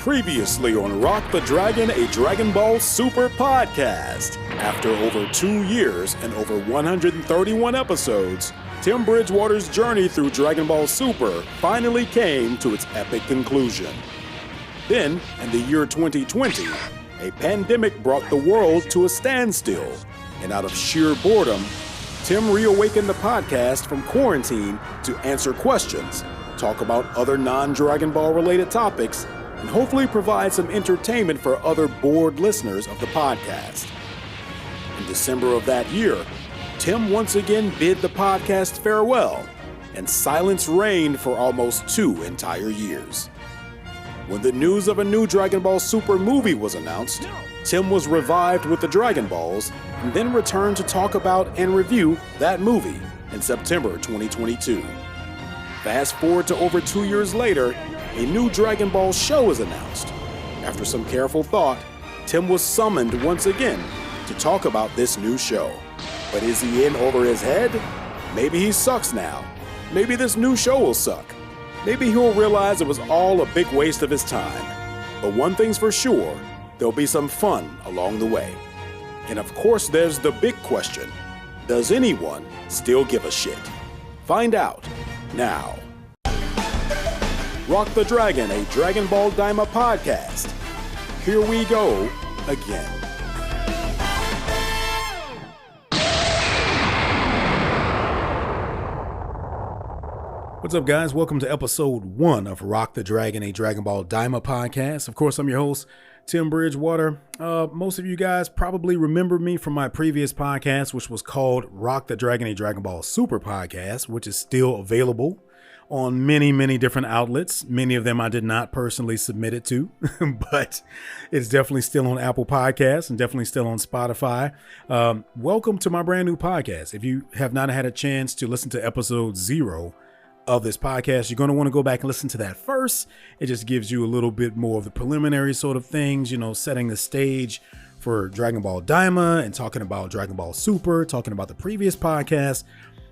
Previously on Rock the Dragon, a Dragon Ball Super podcast. After over 2 years and over 131 episodes, Tim Bridgewater's journey through Dragon Ball Super finally came to its epic conclusion. Then, in the year 2020, a pandemic brought the world to a standstill, and out of sheer boredom, Tim reawakened the podcast from quarantine to answer questions, talk about other non-Dragon Ball related topics, and hopefully provide some entertainment for other bored listeners of the podcast. In December of that year, Tim once again bid the podcast farewell, and silence reigned for almost 2 entire years. When the news of a new Dragon Ball Super movie was announced, Tim was revived with the Dragon Balls, and then returned to talk about and review that movie in September 2022. Fast forward to over 2 years later, a new Dragon Ball show is announced. After some careful thought, Tim was summoned once again to talk about this new show. But is he in over his head? Maybe he sucks now. Maybe this new show will suck. Maybe he'll realize it was all a big waste of his time. But one thing's for sure, there'll be some fun along the way. And of course, there's the big question. Does anyone still give a shit? Find out now. Rock the Dragon, a Dragon Ball Daima podcast. Here we go again. What's up, guys? Welcome to episode 1 of Rock the Dragon, a Dragon Ball Daima podcast. Of course, I'm your host, Tim Bridgewater. Most of you guys probably remember me from my previous podcast, which was called Rock the Dragon, a Dragon Ball Super podcast, which is still available on many different outlets. Many of them I did not personally submit it to, but it's definitely still on Apple Podcasts and definitely still on Spotify. Welcome to my brand new podcast. If you have not had a chance to listen to episode 0 of this podcast, you're going to want to go back and listen to that first. It just gives you a little bit more of the preliminary sort of things, setting the stage for Dragon Ball Daima and talking about Dragon Ball Super, talking about the previous podcast,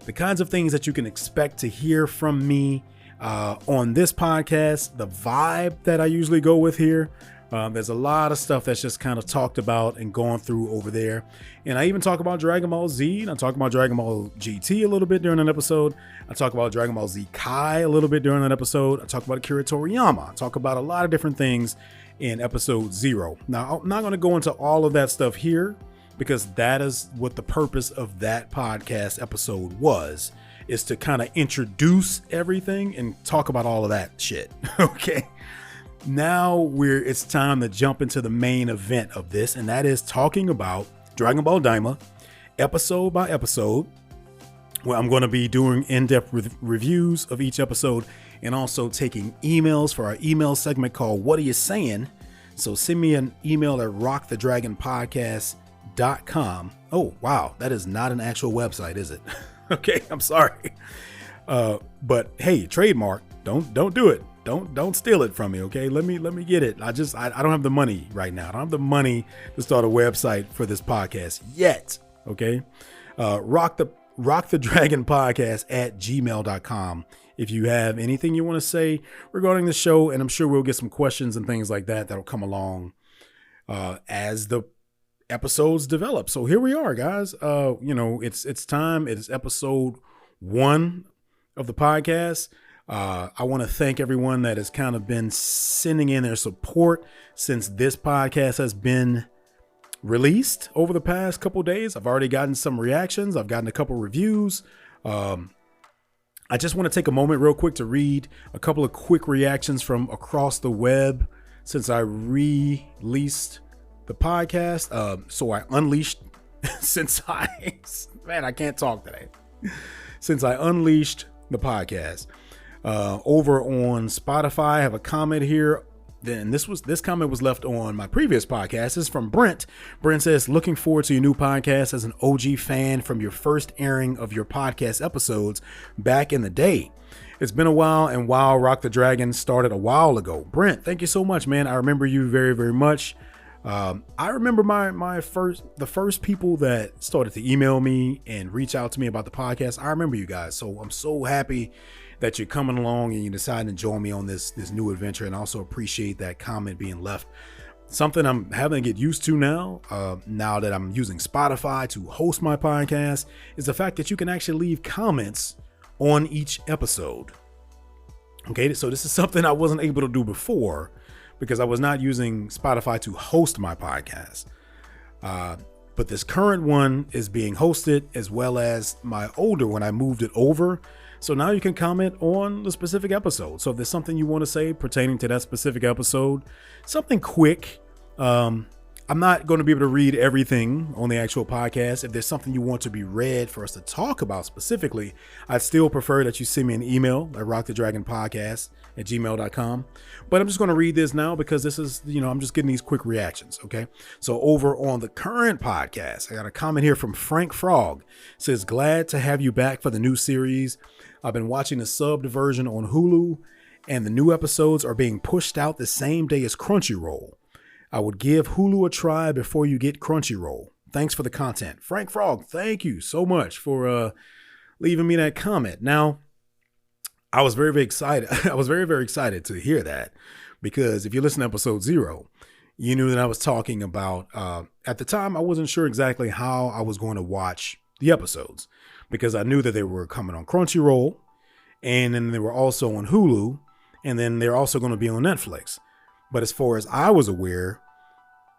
the kinds of things that you can expect to hear from me on this podcast, the vibe that I usually go with here. There's a lot of stuff that's just kind of talked about and gone through over there. And I even talk about Dragon Ball Z, and I talk about Dragon Ball GT a little bit during an episode. I talk about Dragon Ball Z Kai a little bit during an episode. I talk about Akira Toriyama. I talk about a lot of different things in episode 0. Now, I'm not going to go into all of that stuff here, because that is what the purpose of that podcast episode was, is to kind of introduce everything and talk about all of that shit. Okay. Now it's time to jump into the main event of this, and that is talking about Dragon Ball Daima episode by episode, where I'm going to be doing in-depth reviews of each episode and also taking emails for our email segment called What Are You Saying? So send me an email at rockthedragonpodcast.com. Oh, wow. That is not an actual website, is it? Okay. I'm sorry. But hey, trademark, don't do it. Don't steal it from me. Okay. Let me get it. I don't have the money right now. I don't have the money to start a website for this podcast yet. Okay. Rock the Dragon podcast at gmail.com. If you have anything you want to say regarding the show, and I'm sure we'll get some questions and things like that'll come along, as the episodes develop. So here we are, guys. It's time. It is episode 1 of the podcast. I want to thank everyone that has kind of been sending in their support since this podcast has been released over the past couple days. I've already gotten some reactions. I've gotten a couple reviews. I just want to take a moment real quick to read a couple of quick reactions from across the web since I released the podcast. So I unleashed I can't talk today. Since I unleashed the podcast. Over on Spotify, I have a comment here. Then this comment was left on my previous podcast. This is from Brent. Brent says, looking forward to your new podcast as an OG fan from your first airing of your podcast episodes back in the day. It's been a while, and wow, Rock the Dragon started a while ago. Brent, thank you so much, man. I remember you very, very much. I remember the first people that started to email me and reach out to me about the podcast. I remember you guys. So I'm so happy that you're coming along and you decide to join me on this new adventure, and also appreciate that comment being left. Something I'm having to get used to now that I'm using Spotify to host my podcast, is the fact that you can actually leave comments on each episode. Okay, so this is something I wasn't able to do before because I was not using Spotify to host my podcast. But this current one is being hosted, as well as my older one. I moved it over. So now you can comment on the specific episode. So if there's something you want to say pertaining to that specific episode, something quick, I'm not going to be able to read everything on the actual podcast. If there's something you want to be read for us to talk about specifically, I'd still prefer that you send me an email at rockthedragonpodcast@gmail.com. But I'm just going to read this now because this is, I'm just getting these quick reactions. Okay. So over on the current podcast, I got a comment here from Frank Frog. It says, glad to have you back for the new series. I've been watching the subbed version on Hulu, and the new episodes are being pushed out the same day as Crunchyroll. I would give Hulu a try before you get Crunchyroll. Thanks for the content. Frank Frog, thank you so much for leaving me that comment. Now, I was very, very excited. I was very, very excited to hear that, because if you listen to episode 0, you knew that I was talking about, at the time, I wasn't sure exactly how I was going to watch the episodes, because I knew that they were coming on Crunchyroll, and then they were also on Hulu, and then they're also going to be on Netflix. But as far as I was aware,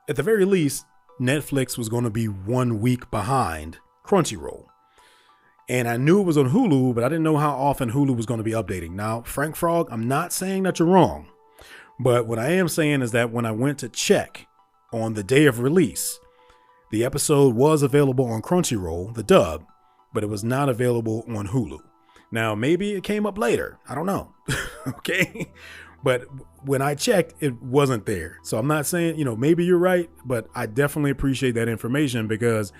at the very least, Netflix was going to be 1 week behind Crunchyroll. And I knew it was on Hulu, but I didn't know how often Hulu was going to be updating. Now, Frank Frog, I'm not saying that you're wrong, but what I am saying is that when I went to check on the day of release, the episode was available on Crunchyroll, the dub, but it was not available on Hulu. Now, maybe it came up later. I don't know. Okay. But when I checked, it wasn't there. So I'm not saying, maybe you're right, but I definitely appreciate that information, because,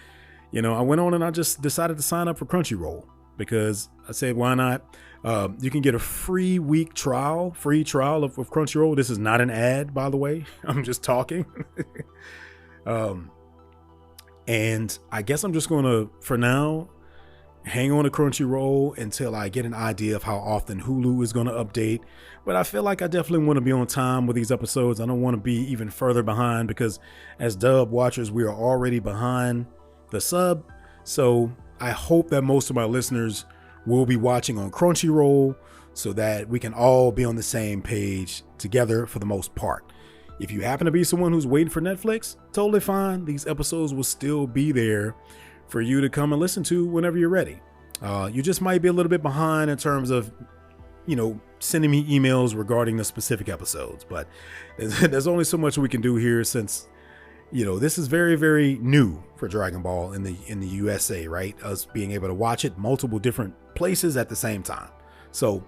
I went on and I just decided to sign up for Crunchyroll, because I said, why not? You can get a free trial of Crunchyroll. This is not an ad, by the way. I'm just talking. And I guess I'm just going to, for now, hang on to Crunchyroll until I get an idea of how often Hulu is going to update. But I feel like I definitely want to be on time with these episodes. I don't want to be even further behind, because as dub watchers, we are already behind the sub. So I hope that most of my listeners will be watching on Crunchyroll, so that we can all be on the same page together for the most part. If you happen to be someone who's waiting for Netflix, totally fine. These episodes will still be there for you to come and listen to whenever you're ready. You just might be a little bit behind in terms of, sending me emails regarding the specific episodes, but there's only so much we can do here, since, this is very, very new for Dragon Ball in the USA, right? Us being able to watch it multiple different places at the same time. So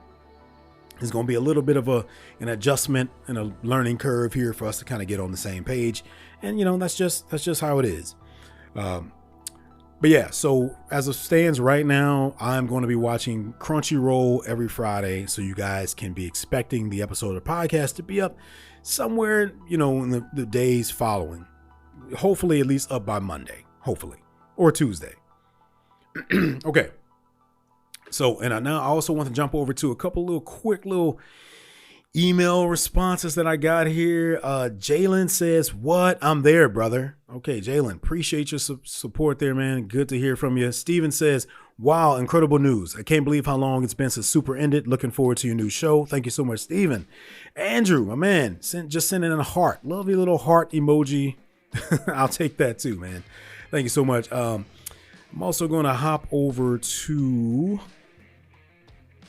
it's going to be a little bit of an adjustment and a learning curve here for us to kind of get on the same page. And, that's just how it is. But yeah, so as it stands right now, I'm going to be watching Crunchyroll every Friday, so you guys can be expecting the episode of the podcast to be up somewhere, in the days following. Hopefully at least up by Monday, hopefully, or Tuesday. Okay. So, and now I also want to jump over to a couple little quick email responses that I got here. Jalen says, what? I'm there, brother. Okay, Jalen, appreciate your support there, man. Good to hear from you. Steven says, wow, incredible news. I can't believe how long it's been since Super ended. Looking forward to your new show. Thank you so much, Steven. Andrew, my man, just sending in a heart. Lovely little heart emoji. I'll take that too, man. Thank you so much. I'm also going to hop over to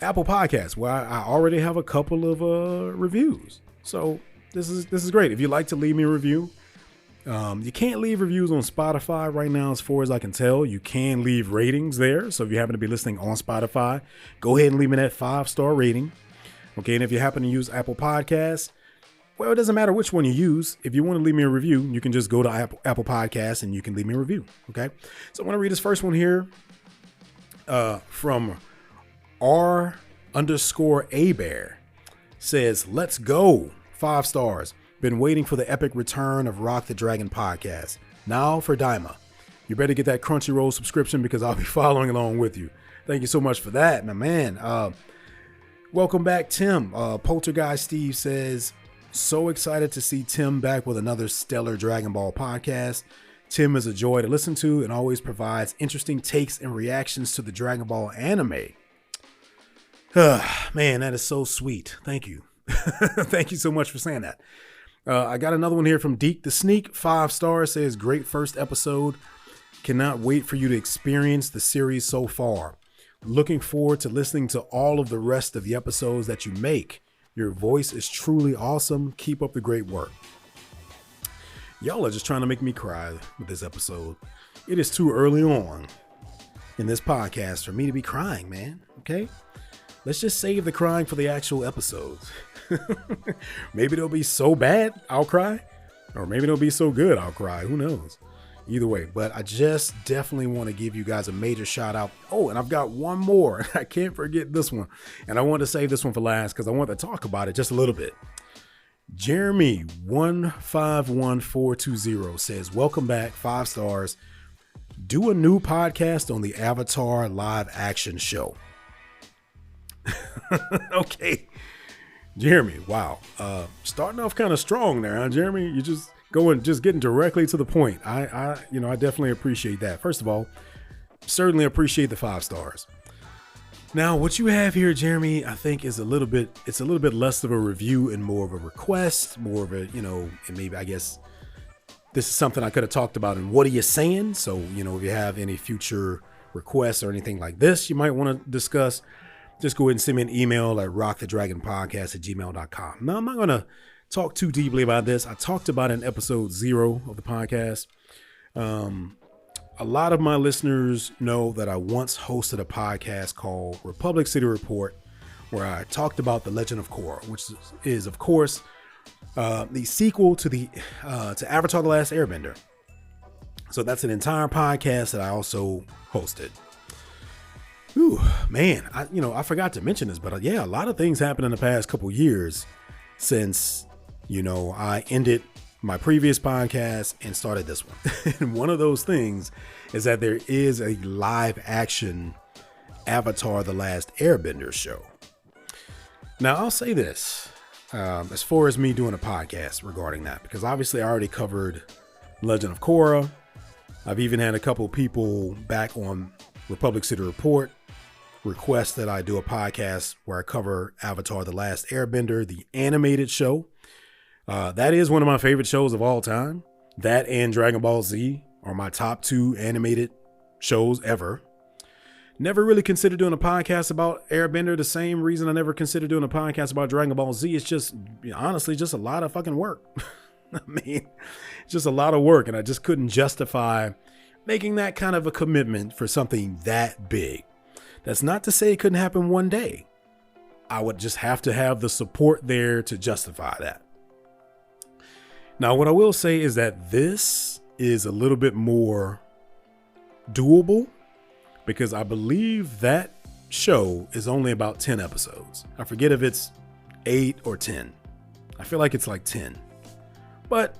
Apple Podcasts, where I already have a couple of reviews. So this is great. If you'd like to leave me a review, you can't leave reviews on Spotify right now, as far as I can tell. You can leave ratings there. So if you happen to be listening on Spotify, go ahead and leave me that 5-star rating. Okay, and if you happen to use Apple Podcasts, well, it doesn't matter which one you use. If you want to leave me a review, you can just go to Apple Podcasts and you can leave me a review. Okay, so I want to read this first one here from R_A_bear. Says, let's go. 5 stars. Been waiting for the epic return of Rock the Dragon podcast. Now for Daima. You better get that Crunchyroll subscription, because I'll be following along with you. Thank you so much for that, my man. Welcome back, Tim. Poltergeist Steve says, so excited to see Tim back with another stellar Dragon Ball podcast. Tim is a joy to listen to and always provides interesting takes and reactions to the Dragon Ball anime. Man, that is so sweet. Thank you. Thank you so much for saying that. I got another one here from Deke the Sneak. 5 stars, says, great first episode. Cannot wait for you to experience the series so far. Looking forward to listening to all of the rest of the episodes that you make. Your voice is truly awesome. Keep up the great work. Y'all are just trying to make me cry with this episode. It is too early on in this podcast for me to be crying, man. Okay? Let's just save the crying for the actual episodes. Maybe they'll be so bad, I'll cry. Or maybe they'll be so good, I'll cry. Who knows? Either way, but I just definitely want to give you guys a major shout out. Oh, and I've got one more. I can't forget this one. And I want to save this one for last because I want to talk about it just a little bit. Jeremy 151420 says, welcome back, 5 stars. Do a new podcast on the Avatar live action show. Okay. Jeremy, wow. Starting off kind of strong there, huh, Jeremy? You just getting directly to the point. I definitely appreciate that. First of all, certainly appreciate the 5 stars. Now, what you have here, Jeremy, I think is a little bit less of a review and more of a request, more of a, and maybe I guess this is something I could have talked about in What Are You Saying? So, if you have any future requests or anything like this you might want to discuss, just go ahead and send me an email at rockthedragonpodcast@gmail.com. Now, I'm not going to talk too deeply about this. I talked about it in episode 0 of the podcast. A lot of my listeners know that I once hosted a podcast called Republic City Report, where I talked about The Legend of Korra, which is of course, the sequel to Avatar: The Last Airbender. So that's an entire podcast that I also hosted. Ooh, man, I forgot to mention this, but yeah, a lot of things happened in the past couple years since, I ended my previous podcast and started this one. And one of those things is that there is a live action Avatar: The Last Airbender show. Now, I'll say this, as far as me doing a podcast regarding that, because obviously I already covered Legend of Korra. I've even had a couple people back on Republic City Report request that I do a podcast where I cover Avatar: The Last Airbender, the animated show. That is one of my favorite shows of all time. That and Dragon Ball Z are my top 2 animated shows ever. Never really considered doing a podcast about Airbender. The same reason I never considered doing a podcast about Dragon Ball Z. It's just, honestly, just a lot of fucking work. I mean, it's just a lot of work, and I just couldn't justify making that kind of a commitment for something that big. That's not to say it couldn't happen one day. I would just have to have the support there to justify that. Now, what I will say is that this is a little bit more doable because I believe that show is only about 10 episodes. I forget if it's 8 or 10. I feel like it's like 10. But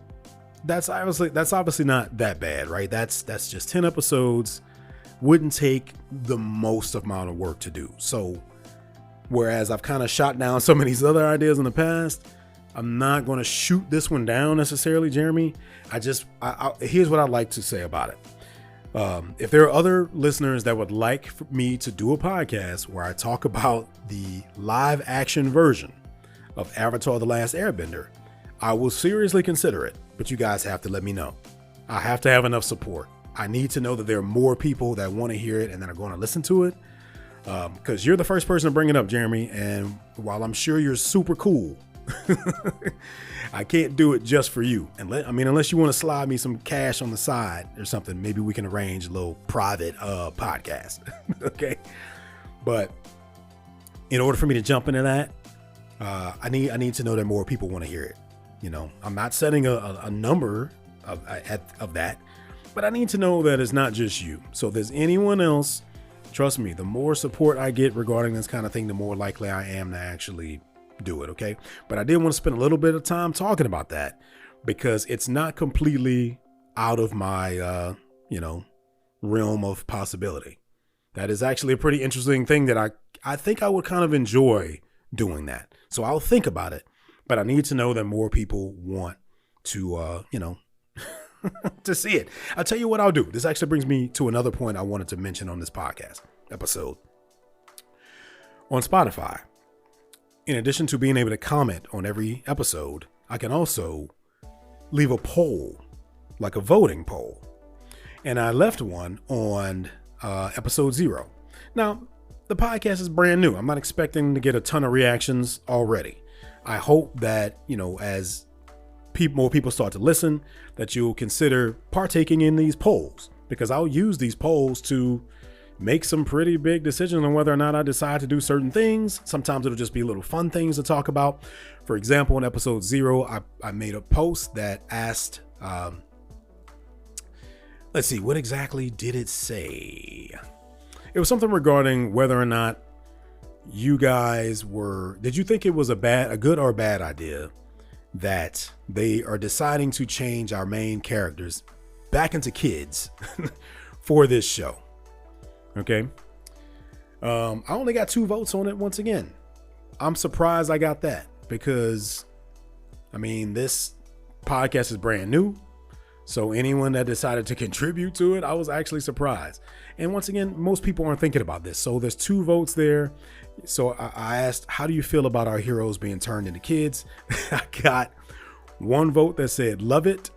that's obviously not that bad, right? That's just 10 episodes. Wouldn't take the most amount of work to do. So whereas I've kind of shot down some of these other ideas in the past, I'm not going to shoot this one down necessarily, Jeremy. Here's what I'd like to say about it. If there are other listeners that would like for me to do a podcast where I talk about the live action version of Avatar: The Last Airbender, I will seriously consider it, but you guys have to let me know. I have to have enough support. I need to know that there are more people that want to hear it and that are going to listen to it. Because you're the first person to bring it up, Jeremy. And while I'm sure you're super cool, I can't do it just for you. Unless you want to slide me some cash on the side or something, maybe we can arrange a little private podcast. Okay. But in order for me to jump into that, I need to know that more people want to hear it. I'm not setting a number of that, but I need to know that it's not just you. So if there's anyone else, trust me, the more support I get regarding this kind of thing, the more likely I am to actually do it. Okay. But I did want to spend a little bit of time talking about that because it's not completely out of my, realm of possibility. That is actually a pretty interesting thing that I think I would kind of enjoy doing that. So I'll think about it, but I need to know that more people want to, to see it. I'll tell you what I'll do. This actually brings me to another point I wanted to mention on this podcast episode. On Spotify, in addition to being able to comment on every episode, I can also leave a poll, like a voting poll. And I left one on episode 0. Now, the podcast is brand new. I'm not expecting to get a ton of reactions already. I hope that, as more people start to listen, that you'll consider partaking in these polls, because I'll use these polls to make some pretty big decisions on whether or not I decide to do certain things. Sometimes it'll just be little fun things to talk about. For example, in episode 0, I made a post that asked, let's see, what exactly did it say? It was something regarding whether or not you guys did you think it was a good or bad idea that they are deciding to change our main characters back into kids for this show? Okay. I only got 2 votes on it once again. I'm surprised I got that because, this podcast is brand new. So anyone that decided to contribute to it, I was actually surprised. And once again, most people aren't thinking about this. So there's 2 votes there. So I asked, how do you feel about our heroes being turned into kids? I got 1 vote that said, love it.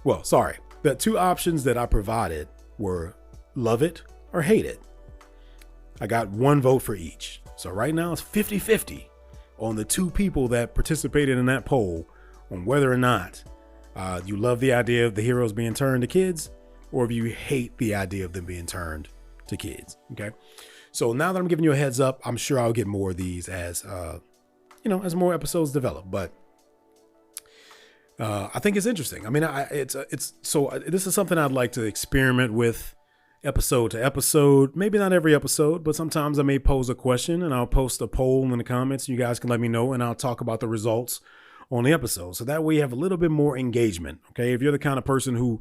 Well, sorry. The 2 options that I provided were love it or hate it. I got 1 vote for each. So right now it's 50-50 on the 2 people that participated in that poll on whether or not you love the idea of the heroes being turned to kids, or if you hate the idea of them being turned to kids. Okay. So now that I'm giving you a heads up, I'm sure I'll get more of these as more episodes develop, but I think it's interesting. This is something I'd like to experiment with episode to episode, maybe not every episode, but sometimes I may pose a question and I'll post a poll in the comments. You guys can let me know and I'll talk about the results on the episode. So that way you have a little bit more engagement. Okay. If you're the kind of person who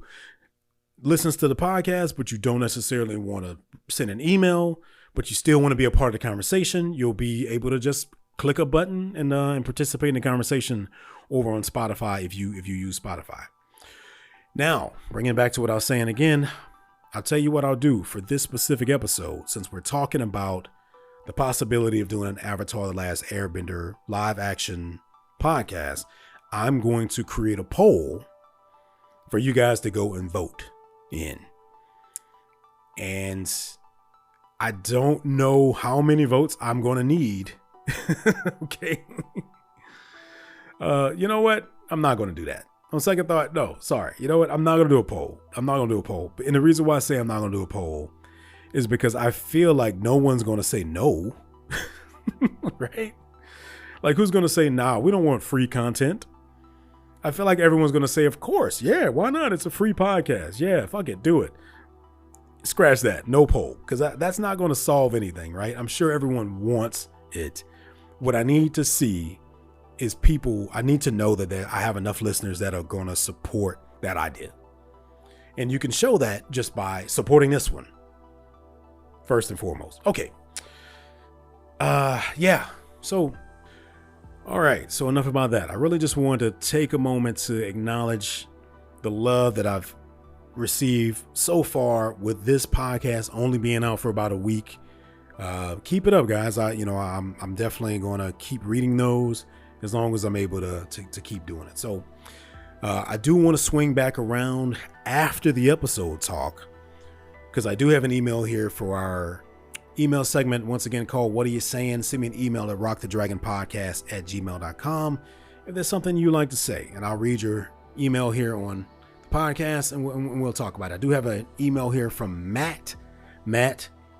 listens to the podcast, but you don't necessarily want to send an email, but you still want to be a part of the conversation, you'll be able to just click a button and participate in the conversation over on Spotify if you use Spotify. Now, bringing it back to what I was saying again, I'll tell you what I'll do for this specific episode, since we're talking about the possibility of doing an Avatar: The Last Airbender live action podcast. I'm going to create a poll for you guys to go and vote in. And I don't know how many votes I'm going to need. Okay. You know what? I'm not going to do that. On second thought, no, sorry. You know what? I'm not going to do a poll. And the reason why I say I'm not going to do a poll is because I feel like no one's going to say no. Right? Like, who's going to say, nah, we don't want free content? I feel like everyone's going to say, of course. Yeah, why not? It's a free podcast. Yeah, fuck it. Do it. Scratch that. No poll. Because that's not going to solve anything, right? I'm sure everyone wants it. What I need to see is I need to know that I have enough listeners that are going to support that idea. And you can show that just by supporting this one. First and foremost. Okay. Yeah. So, all right. So enough about that. I really just wanted to take a moment to acknowledge the love that I've received so far with this podcast only being out for about a week. Keep it up, guys. I'm definitely going to keep reading those as long as I'm able to keep doing it. So I do want to swing back around after the episode talk, because I do have an email here for our email segment, once again, called What Are You Saying? Send me an email at rockthedragonpodcast@gmail.com if there's something you like to say, and I'll read your email here on the podcast and we'll talk about it. I do have an email here from Matt.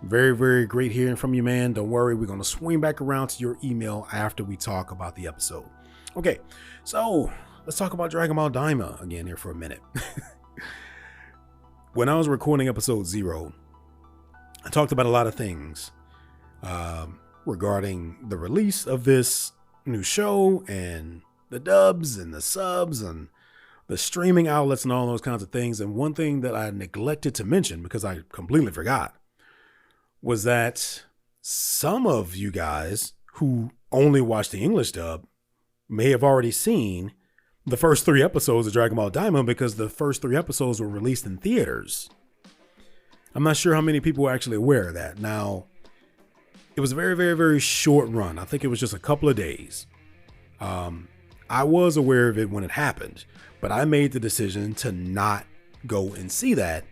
Very, very great hearing from you, man. Don't worry. We're going to swing back around to your email after we talk about the episode. Okay, so let's talk about Dragon Ball Daima again here for a minute. When I was recording episode 0, I talked about a lot of things regarding the release of this new show and the dubs and the subs and the streaming outlets and all those kinds of things. And one thing that I neglected to mention, because I completely forgot, was that some of you guys who only watched the English dub may have already seen the first 3 episodes of Dragon Ball Daima because the first 3 episodes were released in theaters. I'm not sure how many people were actually aware of that. Now, it was a very, very, very short run. I think it was just a couple of days. I was aware of it when it happened, but I made the decision to not go and see that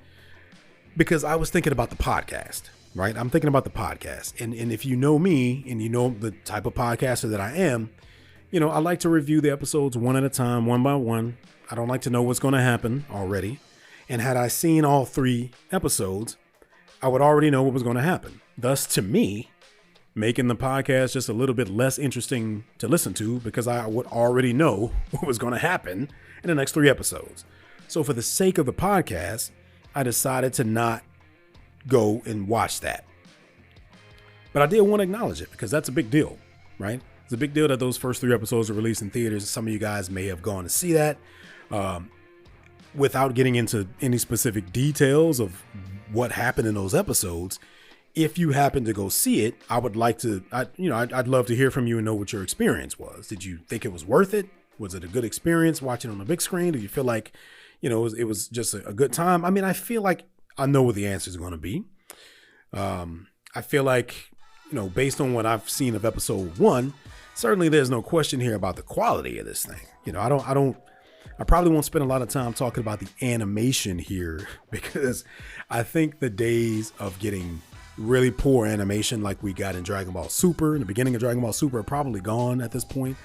because I was thinking about the podcast, right? I'm thinking about the podcast. And if you know me and you know the type of podcaster that I am, you know, I like to review the episodes one at a time, one by one. I don't like to know what's going to happen already. And had I seen all 3 episodes, I would already know what was going to happen. Thus, to me, making the podcast just a little bit less interesting to listen to because I would already know what was going to happen in the next 3 episodes. So for the sake of the podcast, I decided to not go and watch that. But I did want to acknowledge it because that's a big deal, right? It's a big deal that those first 3 episodes are released in theaters. Some of you guys may have gone to see that. Without getting into any specific details of what happened in those episodes, if you happen to go see it, I would like to, I'd love to hear from you and know what your experience was. Did you think it was worth it? Was it a good experience watching on the big screen? Did you feel like, it was just a good time? I mean, I feel like I know what the answer is going to be. I feel like, based on what I've seen of episode 1, certainly there's no question here about the quality of this thing. I probably won't spend a lot of time talking about the animation here because I think the days of getting really poor animation like we got in Dragon Ball Super, in the beginning of Dragon Ball Super, are probably gone at this point.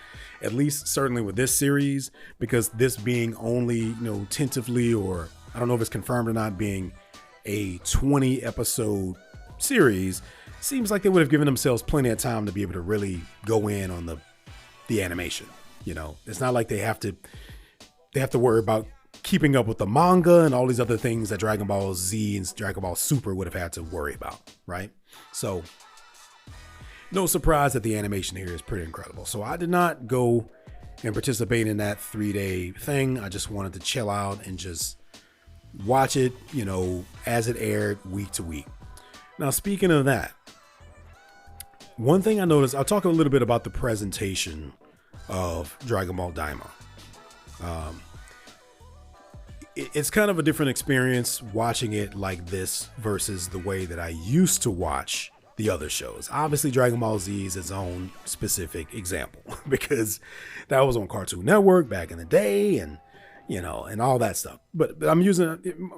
At least certainly with this series, because this being only, tentatively, or I don't know if it's confirmed or not, being a 20 episode series, seems like they would have given themselves plenty of time to be able to really go in on the animation. It's not like they have to worry about keeping up with the manga and all these other things that Dragon Ball Z and Dragon Ball Super would have had to worry about, right? So no surprise that the animation here is pretty incredible. So I did not go and participate in that 3-day thing. I just wanted to chill out and just watch it, as it aired week to week. Now, speaking of that, one thing I noticed, I'll talk a little bit about the presentation of Dragon Ball Daima. It's kind of a different experience watching it like this versus the way that I used to watch the other shows. Obviously, Dragon Ball Z is its own specific example because that was on Cartoon Network back in the day and all that stuff. But I'm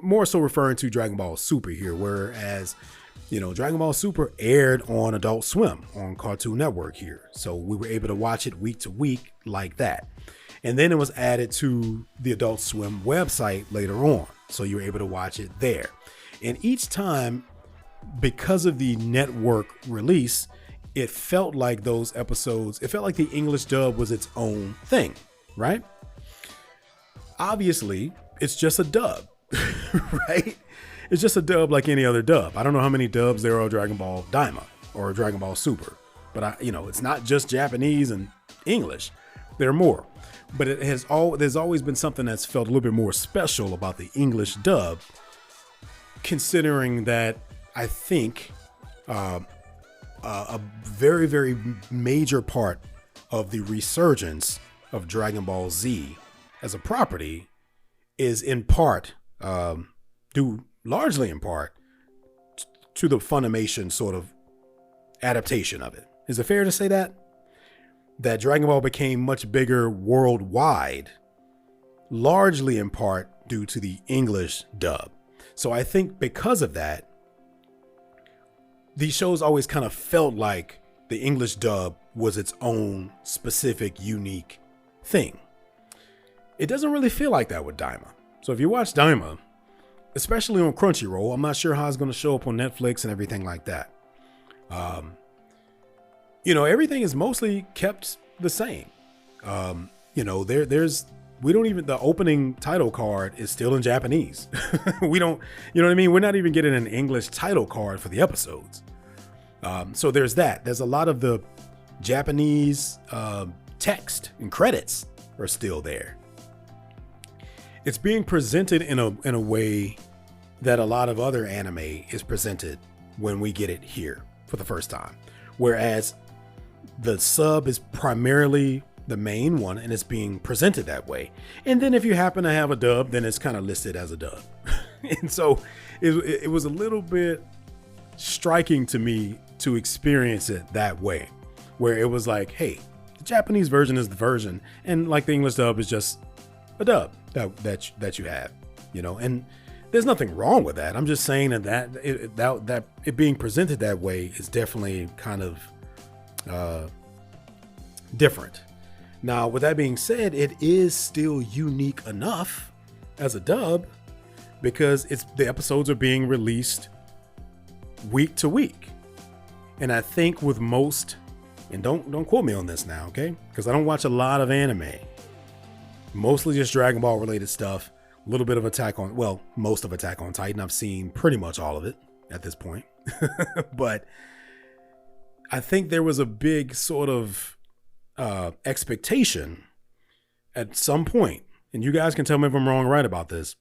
more so referring to Dragon Ball Super here, whereas, Dragon Ball Super aired on Adult Swim on Cartoon Network here. So we were able to watch it week to week like that. And then it was added to the Adult Swim website later on. So you were able to watch it there. And each time, because of the network release, it felt like those episodes, it felt like the English dub was its own thing, right? Obviously, it's just a dub, right? It's just a dub like any other dub. I don't know how many dubs there are Dragon Ball Daima or Dragon Ball Super, but it's not just Japanese and English. There are more. But there's always been something that's felt a little bit more special about the English dub, considering that I think a very, very major part of the resurgence of Dragon Ball Z as a property is in part, due largely in part, to the Funimation sort of adaptation of it. Is it fair to say that Dragon Ball became much bigger worldwide, largely in part due to the English dub? So I think because of that, these shows always kind of felt like the English dub was its own specific, unique thing. It doesn't really feel like that with Daima. So if you watch Daima, especially on Crunchyroll, I'm not sure how it's going to show up on Netflix and everything like that. Everything is mostly kept the same. The opening title card is still in Japanese. We don't, We're not even getting an English title card for the episodes. So there's that. There's a lot of the Japanese text and credits are still there. It's being presented in a way that a lot of other anime is presented when we get it here for the first time. Whereas the sub is primarily the main one and it's being presented that way. And then if you happen to have a dub, then it's kind of listed as a dub. And so it was a little bit striking to me to experience it that way, where it was like, hey, the Japanese version is the version, and like the English dub is just a dub that you have, you know. And there's nothing wrong with that. I'm just saying that it being presented that way is definitely kind of different. Now, with that being said, it is still unique enough as a dub because the episodes are being released week to week. And I think with most, and don't quote me on this now, okay? Because I don't watch a lot of anime. Mostly just Dragon Ball related stuff. A little bit of most of Attack on Titan. I've seen pretty much all of it at this point. But I think there was a big sort of expectation at some point, and you guys can tell me if I'm wrong or right about this,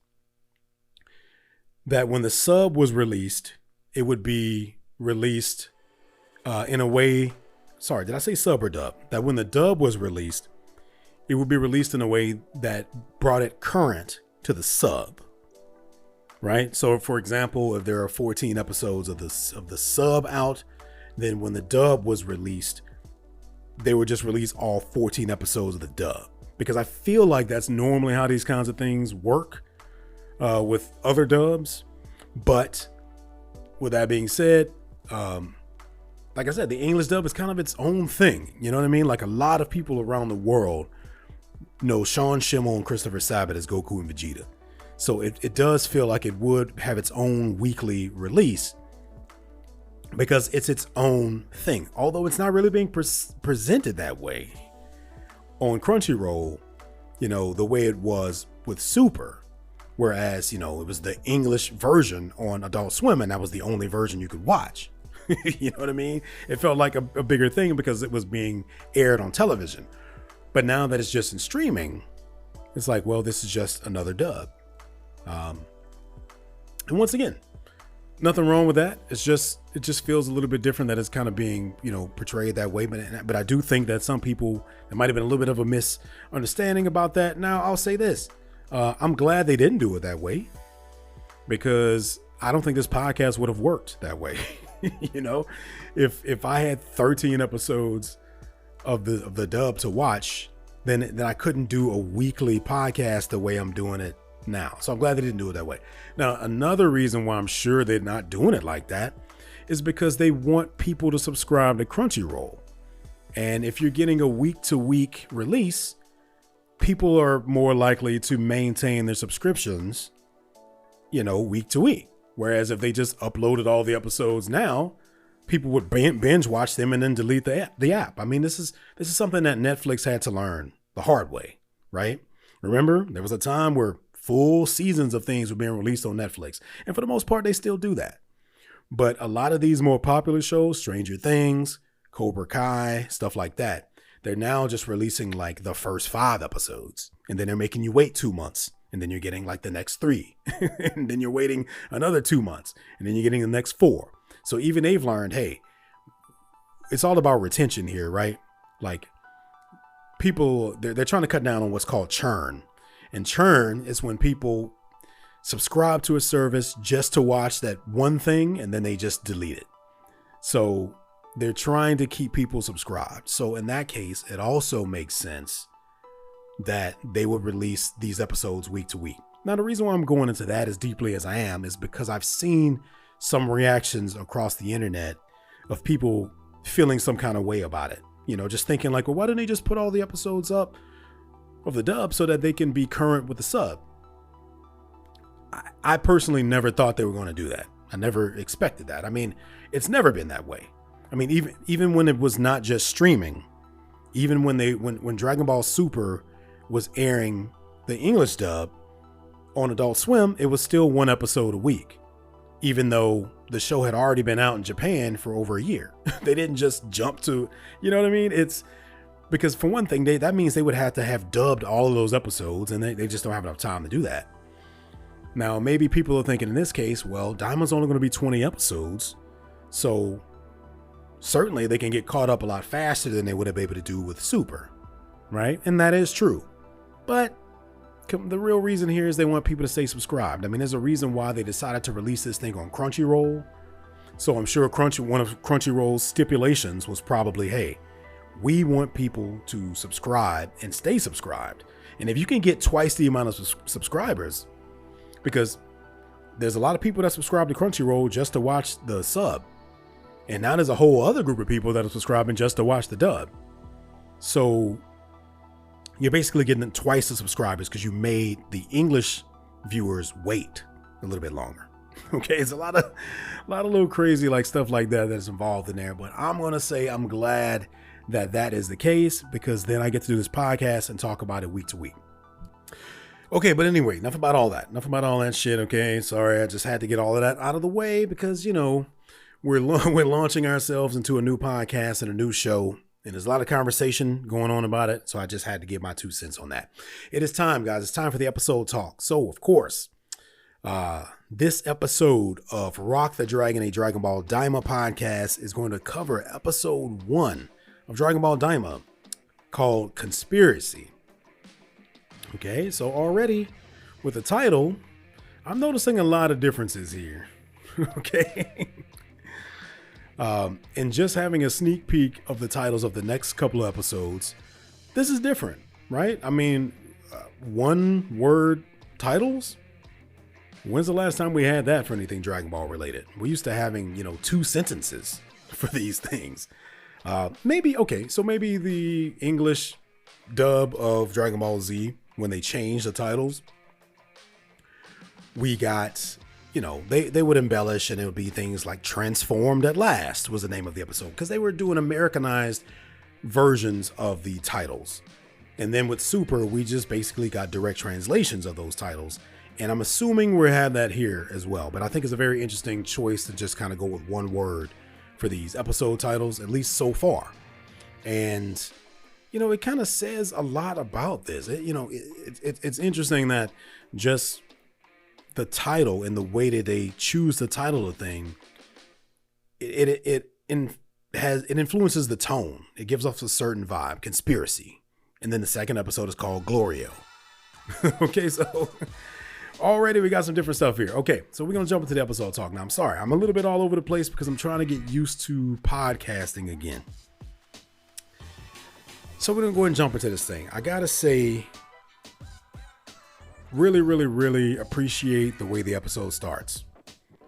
that when the sub was released, it would be released in a way. Sorry, did I say sub or dub? That when the dub was released, it would be released in a way that brought it current to the sub, right? So, for example, if there are 14 episodes of the sub out, then when the dub was released, they would just release all 14 episodes of the dub, because I feel like that's normally how these kinds of things work with other dubs. But with that being said, like I said, the English dub is kind of its own thing. You know what I mean? Like a lot of people around the world know Sean Schemmel and Christopher Sabat as Goku and Vegeta. So it does feel like it would have its own weekly release because it's its own thing. Although it's not really being presented that way on Crunchyroll, you know, the way it was with Super. Whereas, you know, it was the English version on Adult Swim and that was the only version you could watch. You know what I mean? It felt like a bigger thing because it was being aired on television. But now that it's just in streaming, it's like, well, this is just another dub. And once again, nothing wrong with that. It just feels a little bit different that it's kind of being, you know, portrayed that way. But I do think that some people, there might have been a little bit of a misunderstanding about that. Now, I'll say this. I'm glad they didn't do it that way because I don't think this podcast would have worked that way. You know, if I had 13 episodes of the dub to watch, then I couldn't do a weekly podcast the way I'm doing it now. So I'm glad they didn't do it that way. Now, another reason why I'm sure they're not doing it like that is because they want people to subscribe to Crunchyroll. And if you're getting a week to week release, people are more likely to maintain their subscriptions, you know, week to week. Whereas if they just uploaded all the episodes now, people would binge watch them and then delete the app. I mean, this is something that Netflix had to learn the hard way, right? Remember, there was a time where full seasons of things were being released on Netflix. And for the most part, they still do that. But a lot of these more popular shows, Stranger Things, Cobra Kai, stuff like that, they're now just releasing like the first 5 episodes. And then they're making you wait 2 months. And then you're getting like the next 3. And then you're waiting another 2 months. And then you're getting the next 4. So even they've learned, hey, it's all about retention here, right? Like people, they're trying to cut down on what's called churn. And churn is when people subscribe to a service just to watch that one thing and then they just delete it. So they're trying to keep people subscribed. So in that case, it also makes sense that they would release these episodes week to week. Now, the reason why I'm going into that as deeply as I am is because I've seen some reactions across the internet of people feeling some kind of way about it. You know, just thinking like, well, why didn't they just put all the episodes up of the dub so that they can be current with the sub? I personally never thought they were going to do that. I never expected that. I mean, it's never been that way. I mean, even when it was not just streaming, even when Dragon Ball Super was airing the English dub on Adult Swim, it was still 1 episode a week, even though the show had already been out in Japan for over a year. They didn't just jump to, you know what I mean? It's because for one thing, that means they would have to have dubbed all of those episodes, and they just don't have enough time to do that. Now, maybe people are thinking in this case, well, Diamond's only going to be 20 episodes. So certainly they can get caught up a lot faster than they would have been able to do with Super, right? And that is true. But the real reason here is they want people to stay subscribed. I mean, there's a reason why they decided to release this thing on Crunchyroll. So I'm sure one of Crunchyroll's stipulations was probably, hey, we want people to subscribe and stay subscribed. And if you can get twice the amount of subscribers, because there's a lot of people that subscribe to Crunchyroll just to watch the sub. And now there's a whole other group of people that are subscribing just to watch the dub. So you're basically getting twice the subscribers because you made the English viewers wait a little bit longer. Okay, it's a lot of little crazy like stuff like that that's involved in there. But I'm gonna say I'm glad that is the case, because then I get to do this podcast and talk about it week to week. Okay, but anyway, enough about all that shit. Okay, sorry, I just had to get all of that out of the way because, you know, we're launching ourselves into a new podcast and a new show, and there's a lot of conversation going on about it, so I just had to give my 2 cents on that. It is time, guys. It's time for the episode talk. So, of course, this episode of Rock the Dragon, a Dragon Ball Daima podcast, is going to cover episode 1 of Dragon Ball Daima, called Conspiracy. Okay, so already with the title, I'm noticing a lot of differences here. Okay. And just having a sneak peek of the titles of the next couple of episodes, this is different, right? I mean, one word titles. When's the last time we had that for anything Dragon Ball related? We're used to having, 2 sentences for these things. Maybe the English dub of Dragon Ball Z, when they changed the titles, we got, they would embellish, and it would be things like Transformed at Last was the name of the episode, because they were doing Americanized versions of the titles. And then with Super, we just basically got direct translations of those titles. And I'm assuming we'll have that here as well. But I think it's a very interesting choice to just kind of go with one word for these episode titles, at least so far. And, it kind of says a lot about this. It's interesting that just the title and the way that they choose the title of the thing, it influences the tone. It gives off a certain vibe, conspiracy. And then the second episode is called Glorio. Okay, so already we got some different stuff here. Okay, so we're going to jump into the episode talk. Now, I'm sorry, I'm a little bit all over the place because I'm trying to get used to podcasting again. So we're going to go ahead and jump into this thing. I got to say, really, really, really appreciate the way the episode starts.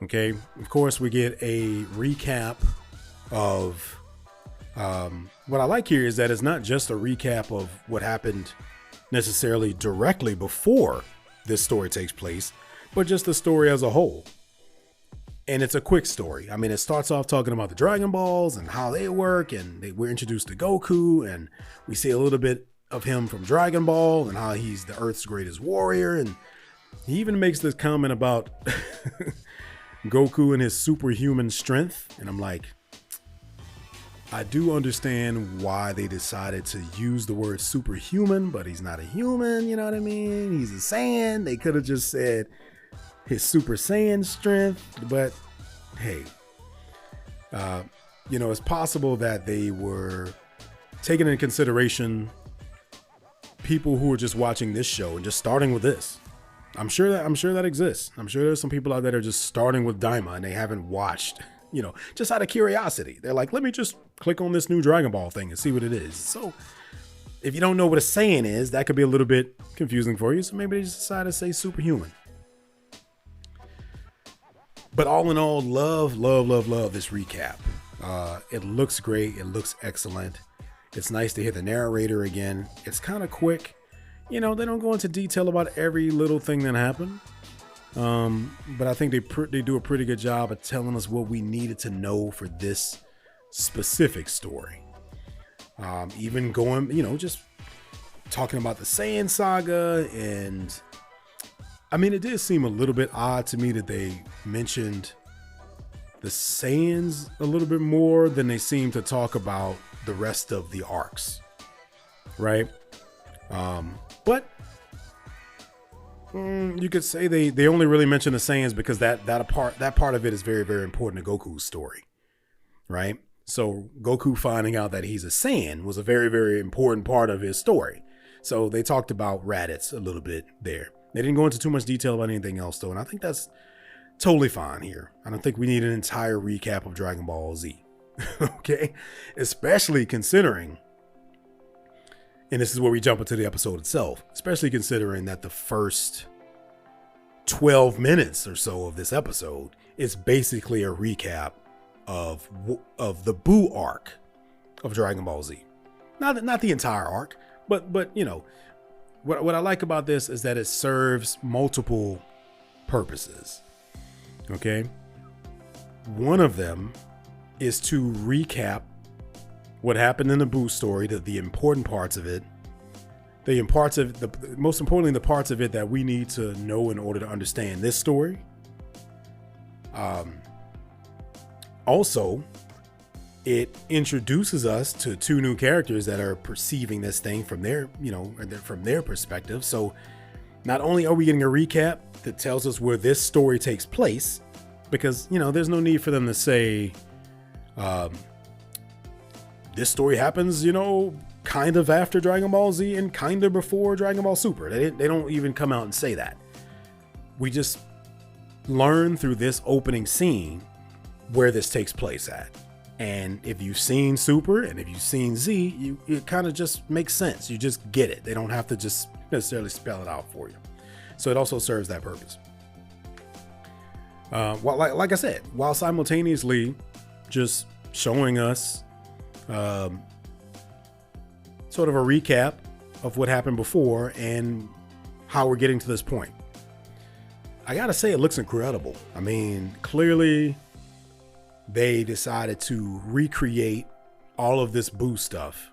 Okay, of course, we get a recap of what I like here is that it's not just a recap of what happened necessarily directly before this story takes place, but just the story as a whole. And it's a quick story. I mean, it starts off talking about the Dragon Balls and how they work, and we're introduced to Goku, and we see a little bit of him from Dragon Ball and how he's the Earth's greatest warrior. And he even makes this comment about Goku and his superhuman strength. And I'm like, I do understand why they decided to use the word superhuman, but he's not a human, you know what I mean? He's a Saiyan. They could have just said his Super Saiyan strength, but hey, it's possible that they were taking into consideration people who are just watching this show and just starting with this. I'm sure that exists. I'm sure there's some people out there that are just starting with Daima and they haven't watched, just out of curiosity. They're like, let me just click on this new Dragon Ball thing and see what it is. So if you don't know what a Saiyan is, that could be a little bit confusing for you. So maybe they just decided to say superhuman. But all in all, love this recap. It looks great. It looks excellent. It's nice to hear the narrator again. It's kind of quick. They don't go into detail about every little thing that happened. But I think they do a pretty good job of telling us what we needed to know for this specific story. Even going, just talking about the Saiyan saga. And I mean, it did seem a little bit odd to me that they mentioned the Saiyans a little bit more than they seem to talk about the rest of the arcs, right? But you could say they only really mention the Saiyans because that part of it is very, very important to Goku's story, right? So Goku finding out that he's a Saiyan was a very, very important part of his story. So they talked about Raditz a little bit there. They didn't go into too much detail about anything else though, and I think that's totally fine here. I don't think we need an entire recap of Dragon Ball Z. Okay? Especially considering, and this is where we jump into the episode itself, especially considering that the first 12 minutes or so of this episode is basically a recap of the Buu arc of Dragon Ball Z. Not the entire arc, but you know, what I like about this is that it serves multiple purposes. Okay? One of them is to recap what happened in the Buu story, the important parts of it. Most importantly, the parts of it that we need to know in order to understand this story. Also, it introduces us to two new characters that are perceiving this thing from their perspective. So not only are we getting a recap that tells us where this story takes place, because, you know, there's no need for them to say, this story happens, you know, kind of after Dragon Ball Z and kind of before Dragon Ball Super. They don't even come out and say that. We just learn through this opening scene where this takes place at. And if you've seen Super and if you've seen Z, it kind of just makes sense. You just get it. They don't have to just necessarily spell it out for you. So it also serves that purpose. Like I said, while simultaneously just showing us sort of a recap of what happened before and how we're getting to this point. I gotta say, it looks incredible. I mean, clearly they decided to recreate all of this Buu stuff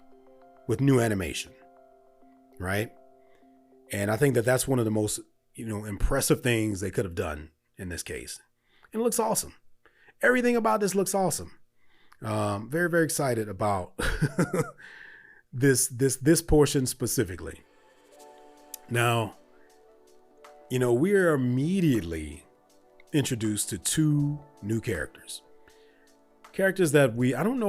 with new animation, right? And I think that that's one of the most, you know, impressive things they could have done in this case. And it looks awesome. Everything about this looks awesome. Very, very excited about this portion specifically. Now, you know, we are immediately introduced to two new characters. Characters that I don't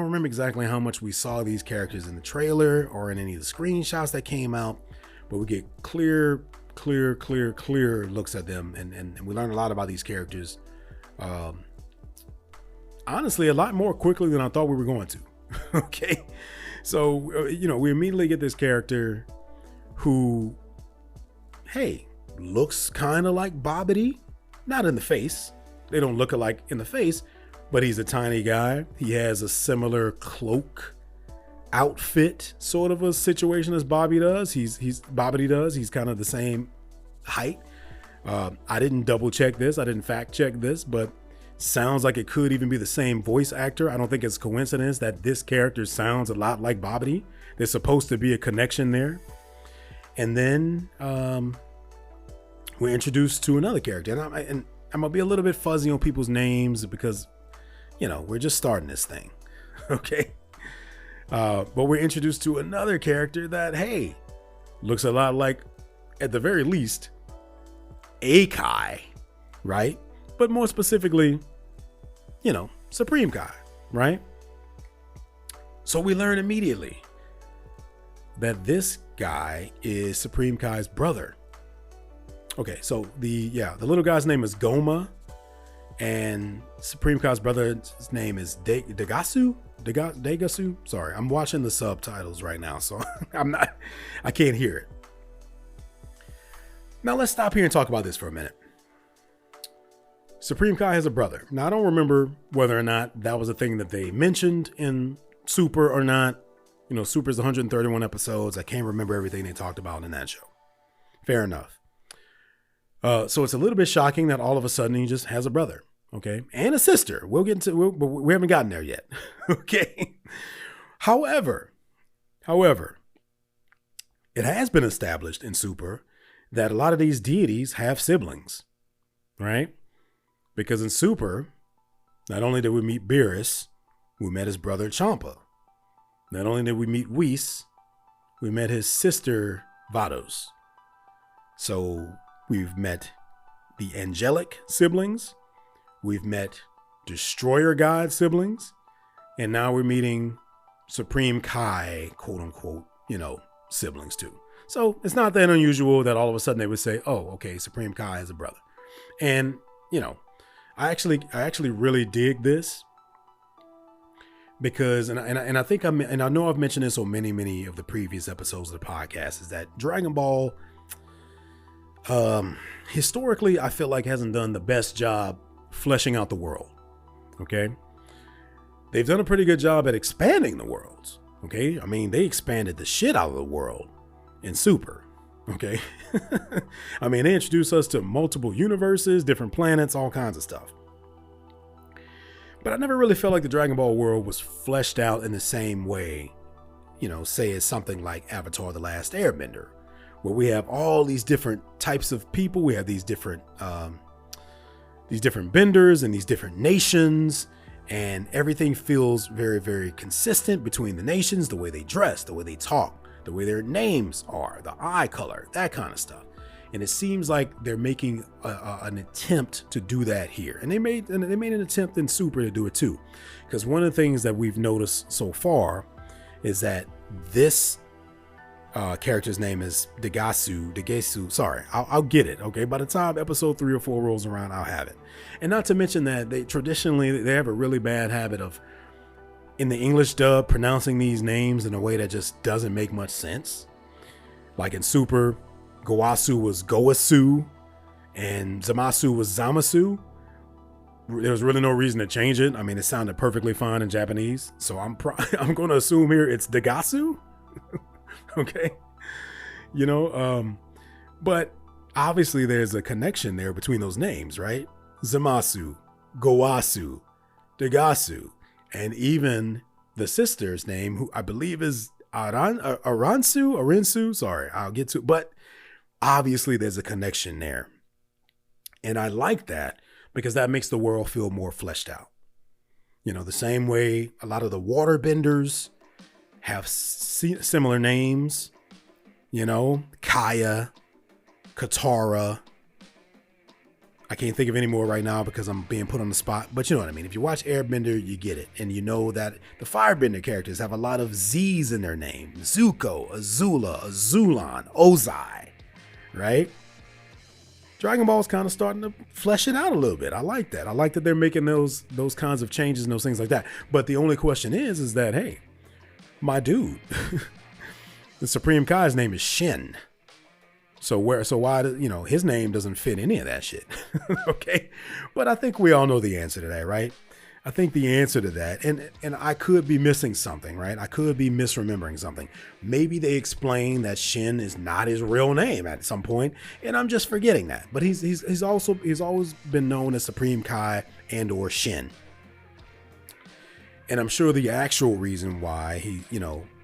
remember exactly how much we saw these characters in the trailer or in any of the screenshots that came out, but we get clear looks at them, and we learn a lot about these characters. Honestly, a lot more quickly than I thought we were going to. Okay. So, you know, we immediately get this character who, hey, looks kind of like Babidi, not in the face. They don't look alike in the face, but he's a tiny guy. He has a similar cloak outfit sort of a situation as Babidi does. He's kind of the same height. I didn't double check this. I didn't fact check this, but sounds like it could even be the same voice actor. I don't think it's coincidence that this character sounds a lot like Babidi. There's supposed to be a connection there. And then we're introduced to another character. And I'm going to be a little bit fuzzy on people's names because, you know, we're just starting this thing. Okay. But we're introduced to another character that, hey, looks a lot like, at the very least, a Kai, right? But more specifically, you know, Supreme Kai, right? So we learn immediately that this guy is Supreme Kai's brother. Okay, so the little guy's name is Goma, and Supreme Kai's brother's name is Degasu. Sorry, I'm watching the subtitles right now, so I can't hear it. Now let's stop here and talk about this for a minute. Supreme Kai has a brother. Now I don't remember whether or not that was a thing that they mentioned in Super or not. You know, Super's 131 episodes. I can't remember everything they talked about in that show. Fair enough. So it's a little bit shocking that all of a sudden he just has a brother, okay, and a sister. We'll get into, but we haven't gotten there yet, okay. However, it has been established in Super that a lot of these deities have siblings, right? Because in Super, not only did we meet Beerus, we met his brother Champa. Not only did we meet Whis, we met his sister Vados. So we've met the angelic siblings. We've met Destroyer God siblings. And now we're meeting Supreme Kai, quote unquote, siblings too. So it's not that unusual that all of a sudden they would say, oh, okay, Supreme Kai is a brother. And, I actually really dig this because, and I think I know I've mentioned this on many of the previous episodes of the podcast, is that Dragon Ball, historically, I feel like hasn't done the best job fleshing out the world. Okay. They've done a pretty good job at expanding the worlds. Okay. I mean, they expanded the shit out of the world in Super. Okay. I mean, they introduced us to multiple universes, different planets, all kinds of stuff. But I never really felt like the Dragon Ball world was fleshed out in the same way, say as something like Avatar: The Last Airbender, where we have all these different types of people. We have these different benders and these different nations, and everything feels very, very consistent between the nations, the way they dress, the way they talk, the way their names are, the eye color, that kind of stuff. And it seems like they're making an attempt to do that here. And they made an attempt in Super to do it too. Because one of the things that we've noticed so far is that this character's name is Degasu. Sorry, I'll get it. Okay, by the time episode 3 or 4 rolls around, I'll have it. And not to mention that they have a really bad habit of, in the English dub, pronouncing these names in a way that just doesn't make much sense. Like in Super, Gowasu was Goasu and Zamasu was Zamasu. There was really no reason to change it. I mean, it sounded perfectly fine in Japanese. So I'm going to assume here it's Degasu. Okay. But obviously there's a connection there between those names, right? Zamasu, Gowasu, Degasu, and even the sister's name, who I believe is Arinsu. Sorry, I'll get to it. But obviously there's a connection there. And I like that because that makes the world feel more fleshed out. The same way a lot of the waterbenders have similar names, Kaya, Katara. I can't think of any more right now because I'm being put on the spot, but you know what I mean. If you watch Airbender, you get it. And you know that the Firebender characters have a lot of Z's in their name. Zuko, Azula, Azulan, Ozai, right? Dragon Ball's kind of starting to flesh it out a little bit. I like that. I like that they're making those kinds of changes and those things like that. But the only question is that, hey, my dude, the Supreme Kai's name is Shin. So why his name doesn't fit any of that shit. Okay. But I think we all know the answer to that, right? I think the answer to that, and I could be missing something, right? I could be misremembering something. Maybe they explain that Shin is not his real name at some point, and I'm just forgetting that. But he's always been known as Supreme Kai and or Shin. And I'm sure the actual reason why he,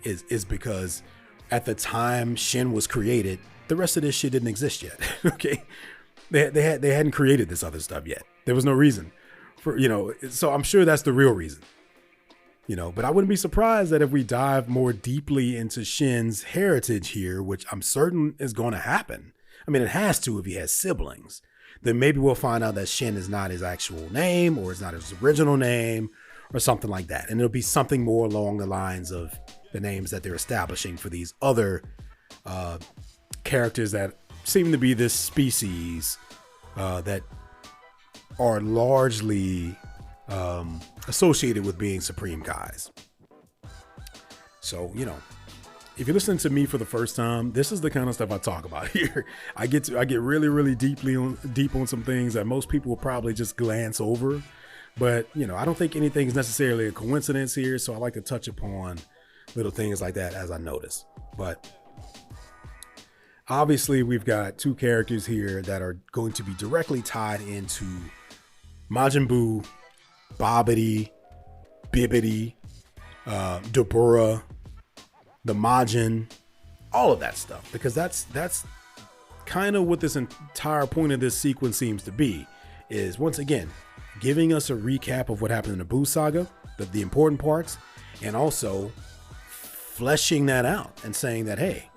is because at the time Shin was created, the rest of this shit didn't exist yet. Okay. They hadn't created this other stuff yet. There was no reason for, so I'm sure that's the real reason, but I wouldn't be surprised that if we dive more deeply into Shin's heritage here, which I'm certain is going to happen. I mean, it has to if he has siblings, then maybe we'll find out that Shin is not his actual name or it's not his original name or something like that. And it'll be something more along the lines of the names that they're establishing for these other, characters that seem to be this species that are largely associated with being Supreme Kais. So, if you're listening to me for the first time, this is the kind of stuff I talk about here. I get really, really deep on some things that most people will probably just glance over. But, I don't think anything is necessarily a coincidence here. So I like to touch upon little things like that as I notice. But obviously, we've got two characters here that are going to be directly tied into Majin Buu, Babidi, Bibidi, Dabura, the Majin, all of that stuff, because that's kind of what this entire point of this sequence seems to be, is once again giving us a recap of what happened in the Buu saga, the important parts, and also fleshing that out and saying that, hey,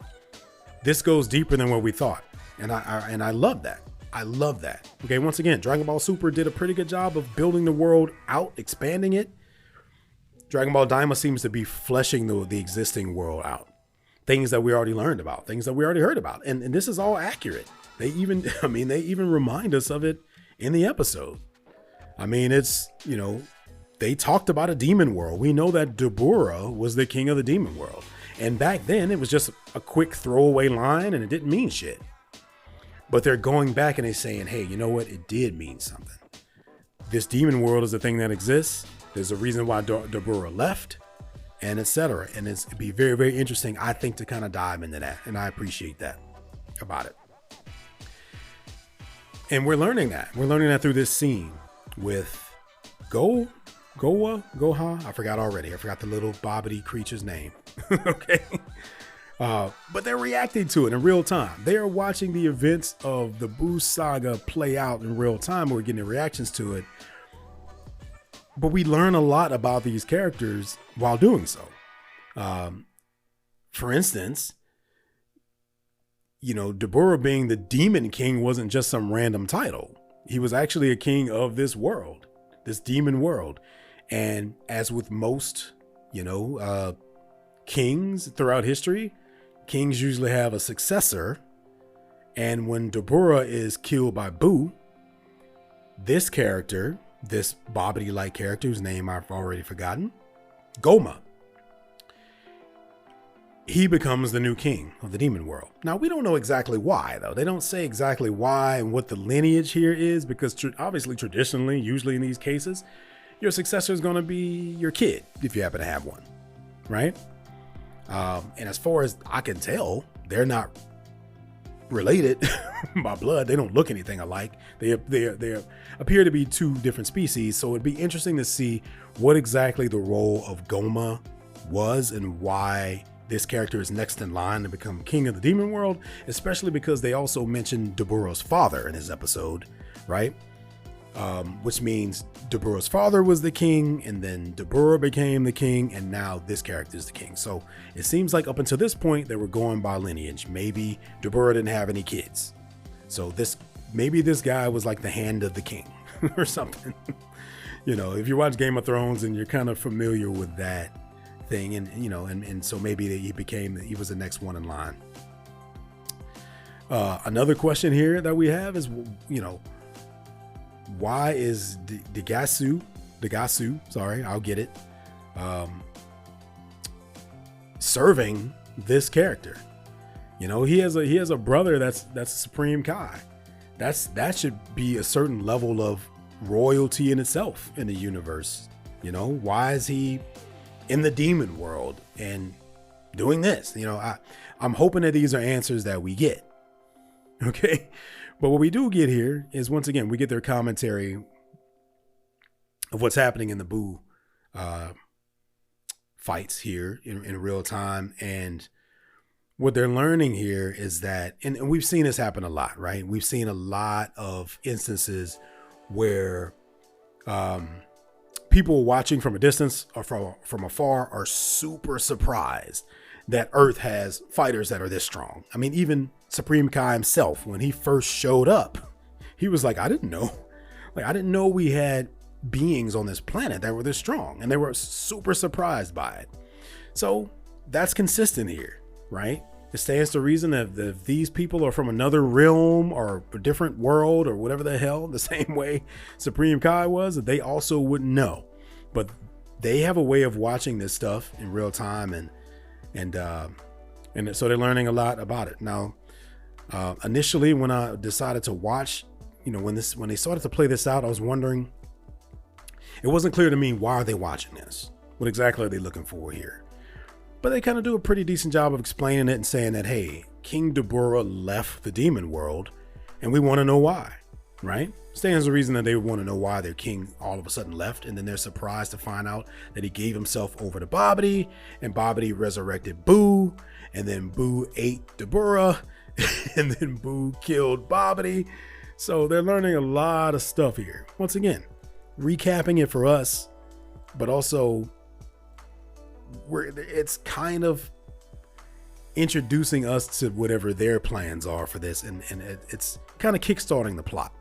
this goes deeper than what we thought. And I love that. I love that. Okay, once again, Dragon Ball Super did a pretty good job of building the world out, expanding it. Dragon Ball Daima seems to be fleshing the existing world out. Things that we already learned about, things that we already heard about. And this is all accurate. They even remind us of it in the episode. I mean, it's, they talked about a demon world. We know that Dabura was the king of the demon world. And back then it was just a quick throwaway line and it didn't mean shit. But they're going back and they're saying, hey, you know what? It did mean something. This demon world is a thing that exists. There's a reason why Dabura left, and etc. And it'd be very, very interesting, I think, to kind of dive into that. And I appreciate that about it. And we're learning that. We're learning that through this scene with Goha. I forgot already. I forgot the little bobbity creature's name. Okay. But they're reacting to it in real time. They are watching the events of the Buu saga play out in real time. We're getting reactions to it. But we learn a lot about these characters while doing so. For instance, Dabura being the Demon King wasn't just some random title. He was actually a king of this world, this demon world. And as with most, kings throughout history, kings usually have a successor. And when Dabura is killed by Buu, this character, this bobbity-like character whose name I've already forgotten, Goma, he becomes the new king of the demon world. Now, we don't know exactly why, though. They don't say exactly why and what the lineage here is, because obviously, traditionally, usually in these cases, your successor is going to be your kid, if you happen to have one, right? And as far as I can tell, they're not related by blood. They don't look anything alike. They appear to be two different species. So it'd be interesting to see what exactly the role of Goma was and why this character is next in line to become king of the demon world, especially because they also mentioned Dabura's father in this episode, right? Which means Dabura's father was the king, and then Dabura became the king, and now this character is the king. So it seems like up until this point, they were going by lineage. Maybe Dabura didn't have any kids. So maybe this guy was like the hand of the king or something. If you watch Game of Thrones and you're kind of familiar with that thing, and so maybe he was the next one in line. Another question here that we have is, why is Dagasu, sorry, I'll get it, serving this character? He has a brother that's a Supreme Kai. That should be a certain level of royalty in itself in the universe. Why is he in the demon world and doing this? I'm hoping that these are answers that we get. Okay. But what we do get here is, once again, we get their commentary of what's happening in the Buu fights here in real time. And what they're learning here is that, and we've seen this happen a lot, right? We've seen a lot of instances where people watching from a distance or from afar are super surprised that Earth has fighters that are this strong. I mean, even Supreme Kai himself, when he first showed up, he was like, I didn't know we had beings on this planet that were this strong, and they were super surprised by it. So that's consistent here, right? It stands to reason that if these people are from another realm or a different world or whatever the hell, the same way Supreme Kai was, that they also wouldn't know. But they have a way of watching this stuff in real time, and so they're learning a lot about it. Now, initially, when I decided to watch, when they started to play this out, I was wondering, it wasn't clear to me, why are they watching this? What exactly are they looking for here? But they kind of do a pretty decent job of explaining it and saying that, hey, King Dabura left the demon world and we want to know why, right? Stands the reason that they want to know why their king all of a sudden left, and then they're surprised to find out that he gave himself over to Bobbity, and Bobbity resurrected Buu, and then Buu ate Dabura, and then Buu killed Bobbity. So they're learning a lot of stuff here. Once again, recapping it for us, but also it's kind of introducing us to whatever their plans are for this, and it's kind of kickstarting the plot.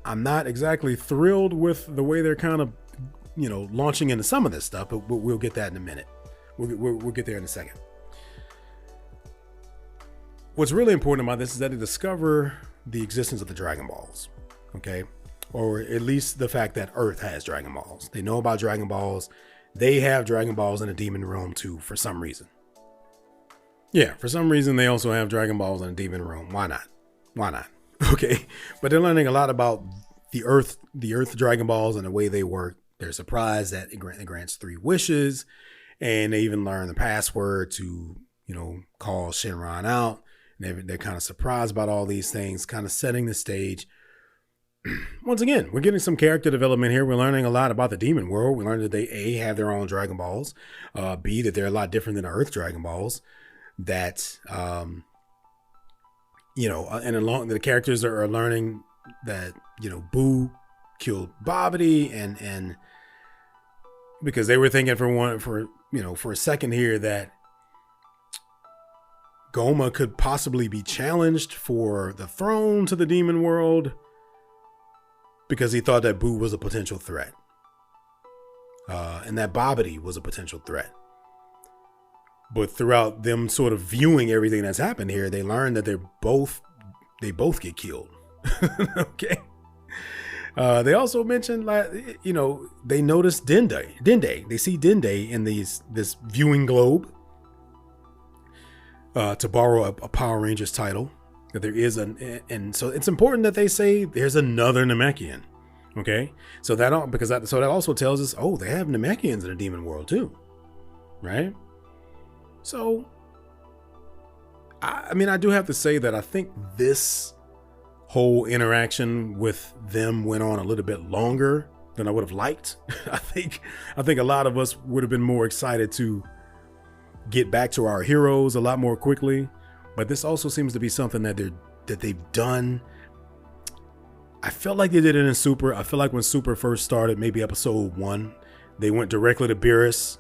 I'm not exactly thrilled with the way they're kind of, launching into some of this stuff, but we'll get that in a minute. We'll get there in a second. What's really important about this is that they discover the existence of the Dragon Balls, okay? Or at least the fact that Earth has Dragon Balls. They know about Dragon Balls. They have Dragon Balls in the Demon Realm too, for some reason. Yeah, for some reason they also have Dragon Balls in the Demon Realm. Why not? Why not? Okay, but they're learning a lot about the Earth Dragon Balls and the way they work. They're surprised that it grants 3 wishes, and they even learn the password to, call Shenron out. And they're kind of surprised about all these things, kind of setting the stage. Once again, we're getting some character development here. We're learning a lot about the demon world. We learned that they A, have their own Dragon Balls, B, that they're a lot different than the Earth Dragon Balls. That and along the characters are learning that Boo killed Babidi, and because they were thinking for a second here that Goma could possibly be challenged for the throne to the demon world, because he thought that Boo was a potential threat, and that Babidi was a potential threat. But throughout them sort of viewing everything that's happened here, they learn that they both get killed. Okay. They also mentioned, they noticed Dende. They see Dende in this viewing globe. To borrow a Power Rangers title, that there is and so it's important that they say there's another Namekian. Okay, so that also tells us, they have Namekians in the demon world too, right? So, I do have to say that I think this whole interaction with them went on a little bit longer than I would have liked. I think a lot of us would have been more excited to get back to our heroes a lot more quickly, but this also seems to be something that they've done. I felt like they did it in Super. I feel like when Super first started, maybe episode 1, they went directly to Beerus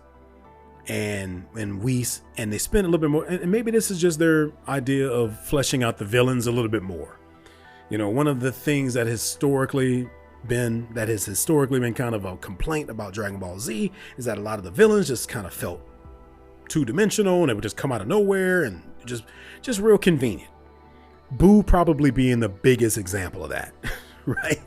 and Whis, and they spent a little bit more, and maybe this is just their idea of fleshing out the villains a little bit more. One of the things that has historically been kind of a complaint about Dragon Ball Z is that a lot of the villains just kind of felt two-dimensional, and it would just come out of nowhere and just real convenient. Boo probably being the biggest example of that. Right?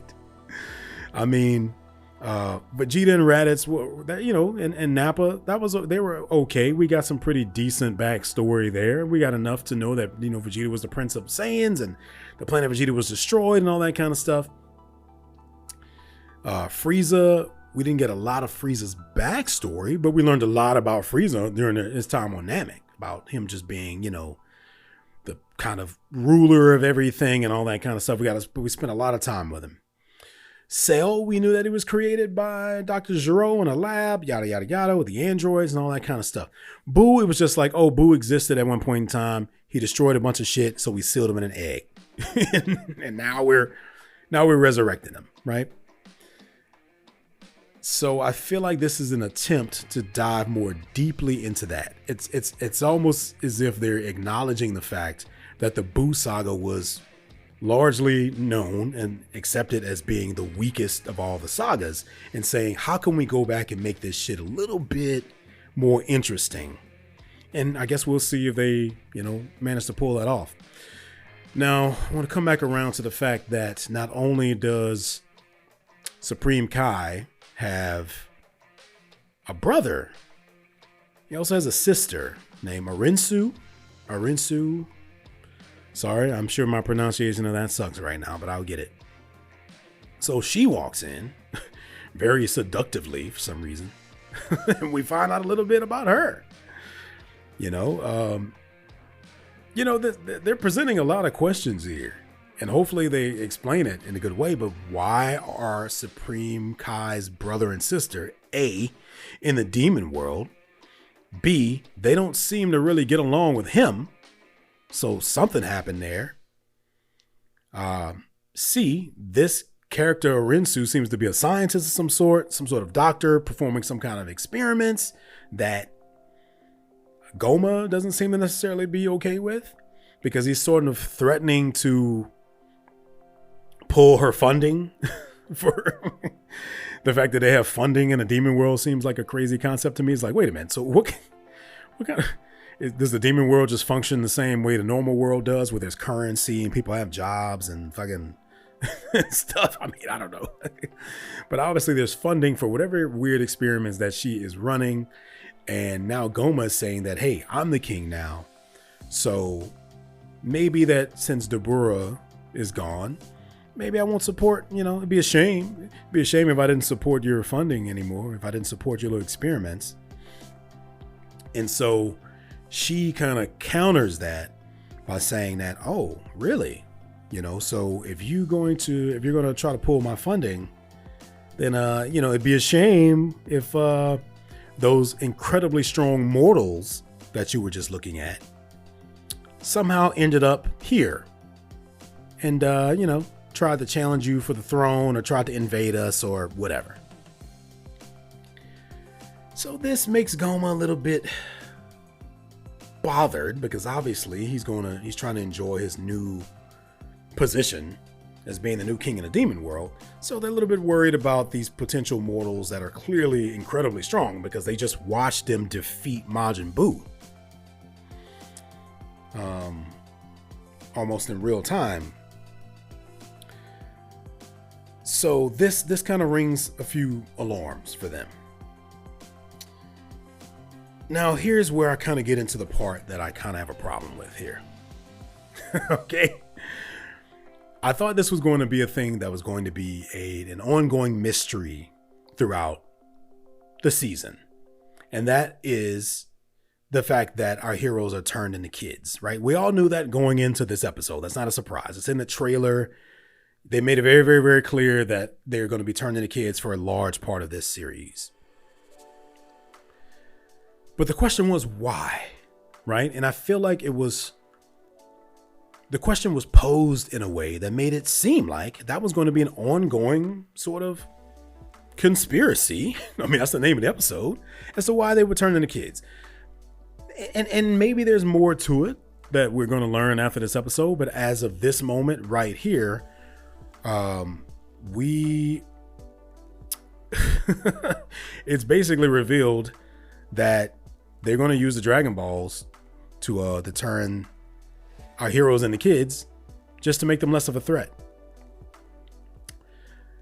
Vegeta and Raditz were, and Nappa, they were okay. We got some pretty decent backstory there. We got enough to know that Vegeta was the Prince of Saiyans and the planet Vegeta was destroyed and all that kind of stuff. Frieza, we didn't get a lot of Frieza's backstory, but we learned a lot about Frieza during his time on Namek, about him just being, the kind of ruler of everything and all that kind of stuff. We spent a lot of time with him. Cell, we knew that he was created by Dr. Gero in a lab, yada, yada, yada, with the androids and all that kind of stuff. Boo, it was just like, Boo existed at one point in time. He destroyed a bunch of shit, so we sealed him in an egg. And now we're resurrecting him, right? So I feel like this is an attempt to dive more deeply into that. It's almost as if they're acknowledging the fact that the Boo saga was largely known and accepted as being the weakest of all the sagas, and saying, how can we go back and make this shit a little bit more interesting? And I guess we'll see if they, manage to pull that off. Now, I want to come back around to the fact that not only does Supreme Kai have a brother, he also has a sister named Arinsu. Sorry, I'm sure my pronunciation of that sucks right now, but I'll get it. So she walks in very seductively for some reason. And we find out a little bit about her. They're presenting a lot of questions here. And hopefully they explain it in a good way. But why are Supreme Kai's brother and sister, A, in the demon world? B, they don't seem to really get along with him. So something happened there. C, this character Arinsu seems to be a scientist of some sort of doctor performing some kind of experiments that Goma doesn't seem to necessarily be okay with, because he's sort of threatening to pull her funding for the fact that they have funding in a demon world seems like a crazy concept to me. It's like, wait a minute. So what kind of, does the demon world just function the same way the normal world does, where there's currency and people have jobs and fucking stuff? I mean, I don't know. But obviously there's funding for whatever weird experiments that she is running. And now Goma is saying that, hey, I'm the king now. So maybe that since Dabura is gone, maybe I won't support, it'd be a shame. It'd be a shame if I didn't support your funding anymore, if I didn't support your little experiments. And so she kind of counters that by saying that, oh, really? So if you're going to try to pull my funding, then, it'd be a shame if those incredibly strong mortals that you were just looking at somehow ended up here and, tried to challenge you for the throne or tried to invade us or whatever. So this makes Goma a little bit bothered, because obviously he's trying to enjoy his new position as being the new king in the demon world. So they're a little bit worried about these potential mortals that are clearly incredibly strong, because they just watched them defeat Majin Buu almost in real time. So this kind of rings a few alarms for them. Now here's where I kind of get into the part that I kind of have a problem with here. Okay. I thought this was going to be a thing that was going to be an ongoing mystery throughout the season. And that is the fact that our heroes are turned into kids, right? We all knew that going into this episode. That's not a surprise. It's in the trailer. They made it very, very, very clear that they're going to be turned into kids for a large part of this series. But the question was why, right? And I feel like the question was posed in a way that made it seem like that was going to be an ongoing sort of conspiracy. I mean, that's the name of the episode, as to why they were turned into kids. And maybe there's more to it that we're going to learn after this episode. But as of this moment right here, it's basically revealed that they're going to use the Dragon Balls to turn our heroes into kids, just to make them less of a threat.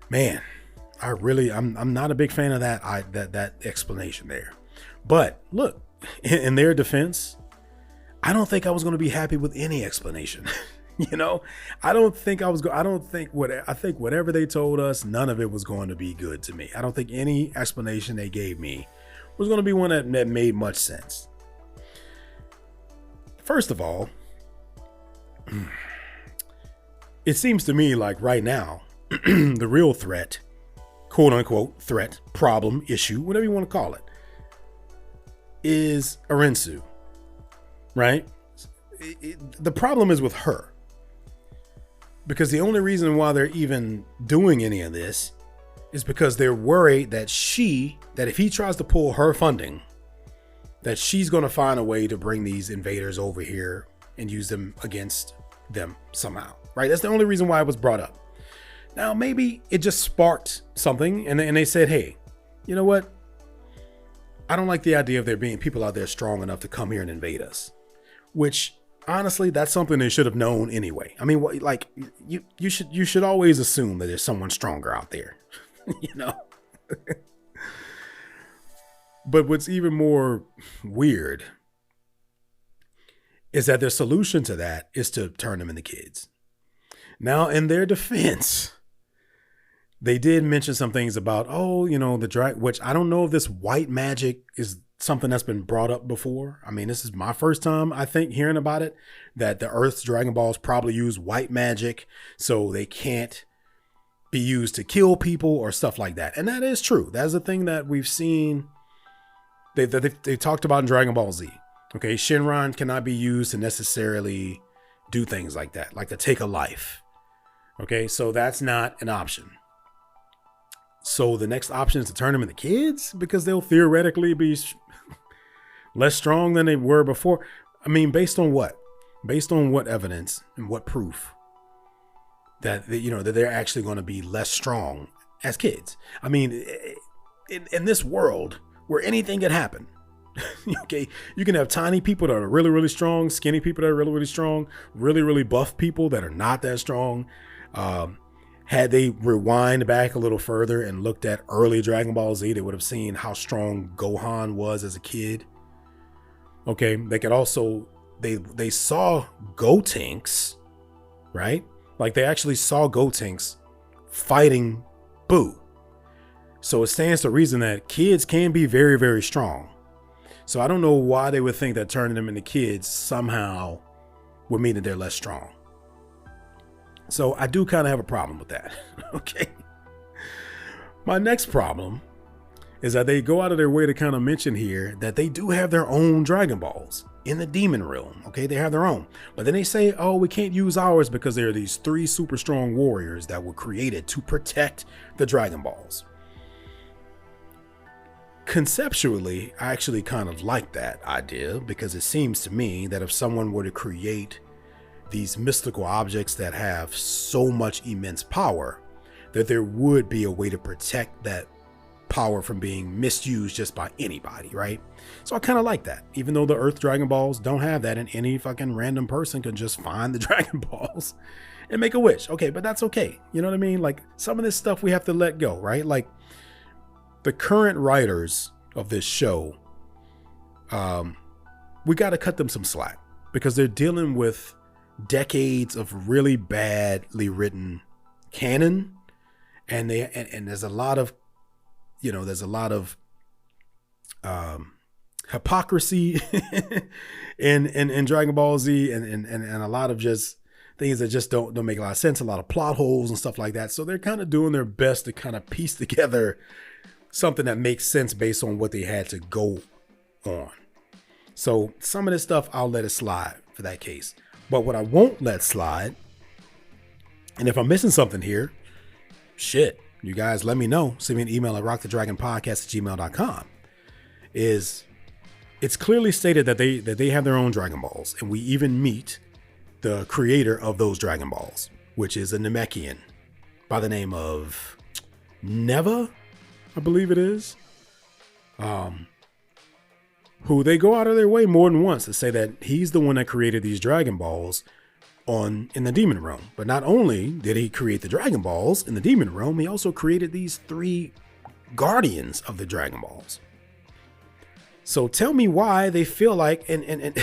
Man, I'm not a big fan of that explanation there. But look, in their defense, I don't think I was going to be happy with any explanation. I think whatever they told us, none of it was going to be good to me. I don't think any explanation they gave me was going to be one that made much sense. First of all, it seems to me like right now, the real threat, quote unquote threat, problem, issue, whatever you want to call it, is Arensu, right? The problem is with her. Because the only reason why they're even doing any of this is because they're worried that if he tries to pull her funding, that she's going to find a way to bring these invaders over here and use them against them somehow, right? That's the only reason why it was brought up. Now, maybe it just sparked something and they said, hey, you know what? I don't like the idea of there being people out there strong enough to come here and invade us, which honestly, that's something they should have known anyway. I mean, like you should always assume that there's someone stronger out there, But what's even more weird is that their solution to that is to turn them into kids. Now, in their defense, they did mention some things about, the drag, which I don't know if this white magic is something that's been brought up before. I mean, this is my first time, I think, hearing about it, that the Earth's Dragon Balls probably use white magic, so they can't be used to kill people or stuff like that. And that is true. That's a thing that we've seen. They talked about in Dragon Ball Z. Okay, Shenron cannot be used to necessarily do things like that, like to take a life. Okay, so that's not an option. So the next option is to turn them into kids, because they'll theoretically be less strong than they were before. I mean, based on what? Based on what evidence and what proof that that they're actually going to be less strong as kids? I mean, in this world where anything can happen, okay, you can have tiny people that are really, really strong, skinny people that are really, really strong, really, really buff people that are not that strong. Had they rewind back a little further and looked at early Dragon Ball Z, they would have seen how strong Gohan was as a kid. Okay, they could also, they saw Gotenks, right? Like they actually saw Gotenks fighting Boo. So it stands to reason that kids can be very, very strong. So I don't know why they would think that turning them into kids somehow would mean that they're less strong. So I do kind of have a problem with that. Okay. My next problem is that they go out of their way to kind of mention here that they do have their own Dragon Balls in the demon realm. Okay. They have their own, but then they say, oh, we can't use ours because there are these 3 super strong warriors that were created to protect the Dragon Balls. Conceptually, I actually kind of like that idea because it seems to me that if someone were to create these mystical objects that have so much immense power, that there would be a way to protect that power from being misused just by anybody, right? So I kind of like that, even though the Earth Dragon Balls don't have that, and any fucking random person can just find the Dragon Balls and make a wish. Okay, but that's okay. You know what I mean? Like some of this stuff we have to let go, right? Like the current writers of this show, we got to cut them some slack because they're dealing with decades of really badly written canon, and there's a lot of hypocrisy in Dragon Ball Z, and a lot of just things that just don't make a lot of sense, a lot of plot holes and stuff like that. So they're kind of doing their best to kind of piece together something that makes sense based on what they had to go on. So some of this stuff I'll let it slide for that case. But what I won't let slide, and if I'm missing something here, shit, you guys let me know. Send me an email at rockthedragonpodcast@gmail.com. It's clearly stated that they have their own Dragon Balls, and we even meet the creator of those Dragon Balls, which is a Namekian by the name of Neva, I believe it is. Who they go out of their way more than once to say that he's the one that created these Dragon Balls in the Demon Realm. But not only did he create the Dragon Balls in the Demon Realm, he also created these 3 guardians of the Dragon Balls. So tell me why they feel like, and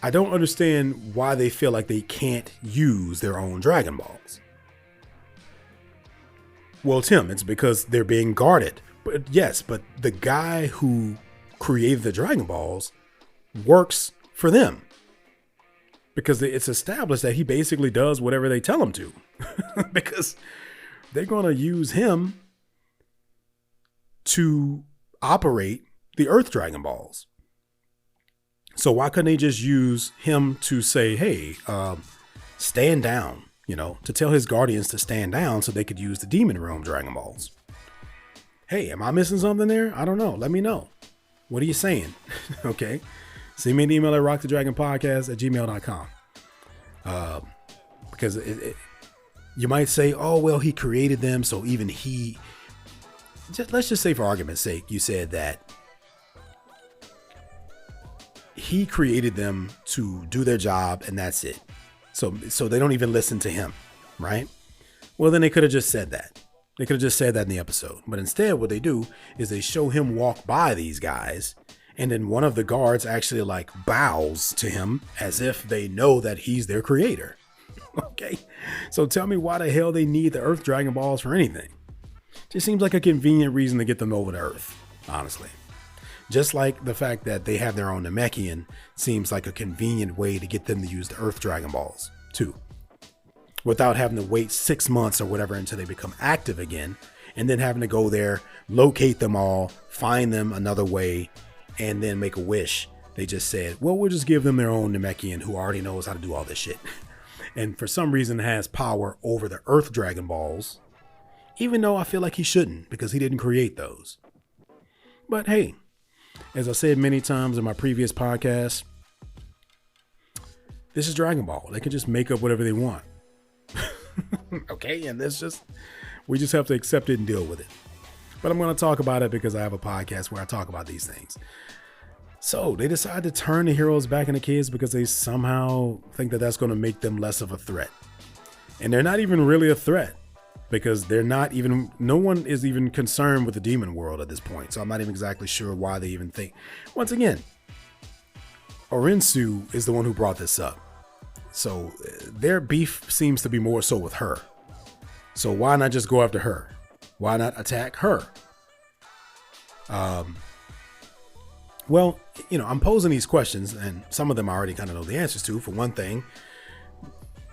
I don't understand why they feel like they can't use their own Dragon Balls. Well, Tim, it's because they're being guarded. But yes, but the guy who created the Dragon Balls works for them because it's established that he basically does whatever they tell him to because they're going to use him to operate the Earth Dragon Balls. So why couldn't they just use him to say, hey, stand down, to tell his guardians to stand down so they could use the Demon Realm Dragon Balls? Hey, am I missing something there? I don't know. Let me know. What are you saying? Okay. Send me an email at rockthedragonpodcast@gmail.com. Because you might say, oh, well, he created them. So even let's just say for argument's sake, you said that he created them to do their job and that's it. So they don't even listen to him. Right. Well, then they could have just said that. They could have just said that in the episode. But instead, what they do is they show him walk by these guys. And then one of the guards actually bows to him as if they know that he's their creator. Okay. So tell me why the hell they need the Earth Dragon Balls for anything. Just seems like a convenient reason to get them over to Earth, honestly. Just like the fact that they have their own Namekian seems like a convenient way to get them to use the Earth Dragon Balls too, without having to wait 6 months or whatever until they become active again, and then having to go there, locate them all, find them another way, and then make a wish. They just said, well, we'll just give them their own Namekian who already knows how to do all this shit. And for some reason has power over the Earth Dragon Balls, even though I feel like he shouldn't because he didn't create those. But hey, As I said many times in my previous podcast, this is Dragon Ball. They can just make up whatever they want. Okay, and we just have to accept it and deal with it. But I'm going to talk about it because I have a podcast where I talk about these things. So they decide to turn the heroes back into kids because they somehow think that that's going to make them less of a threat. And they're not even really a threat because no one is even concerned with the demon world at this point. So I'm not even exactly sure why they even think. Once again, Orensu is the one who brought this up. So their beef seems to be more so with her. So why not just go after her? Why not attack her? Well, I'm posing these questions and some of them I already kind of know the answers to. For one thing,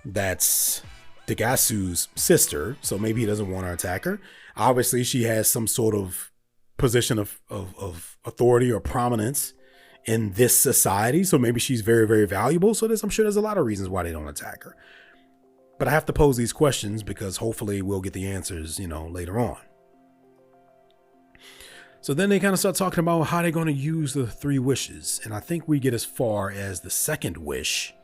that's Degasu's sister. So maybe he doesn't want to attack her. Obviously, she has some sort of position of authority or prominence in this society. So maybe she's very, very valuable. So I'm sure there's a lot of reasons why they don't attack her. But I have to pose these questions because hopefully we'll get the answers, later on. So then they kind of start talking about how they're going to use the 3 wishes. And I think we get as far as the second wish,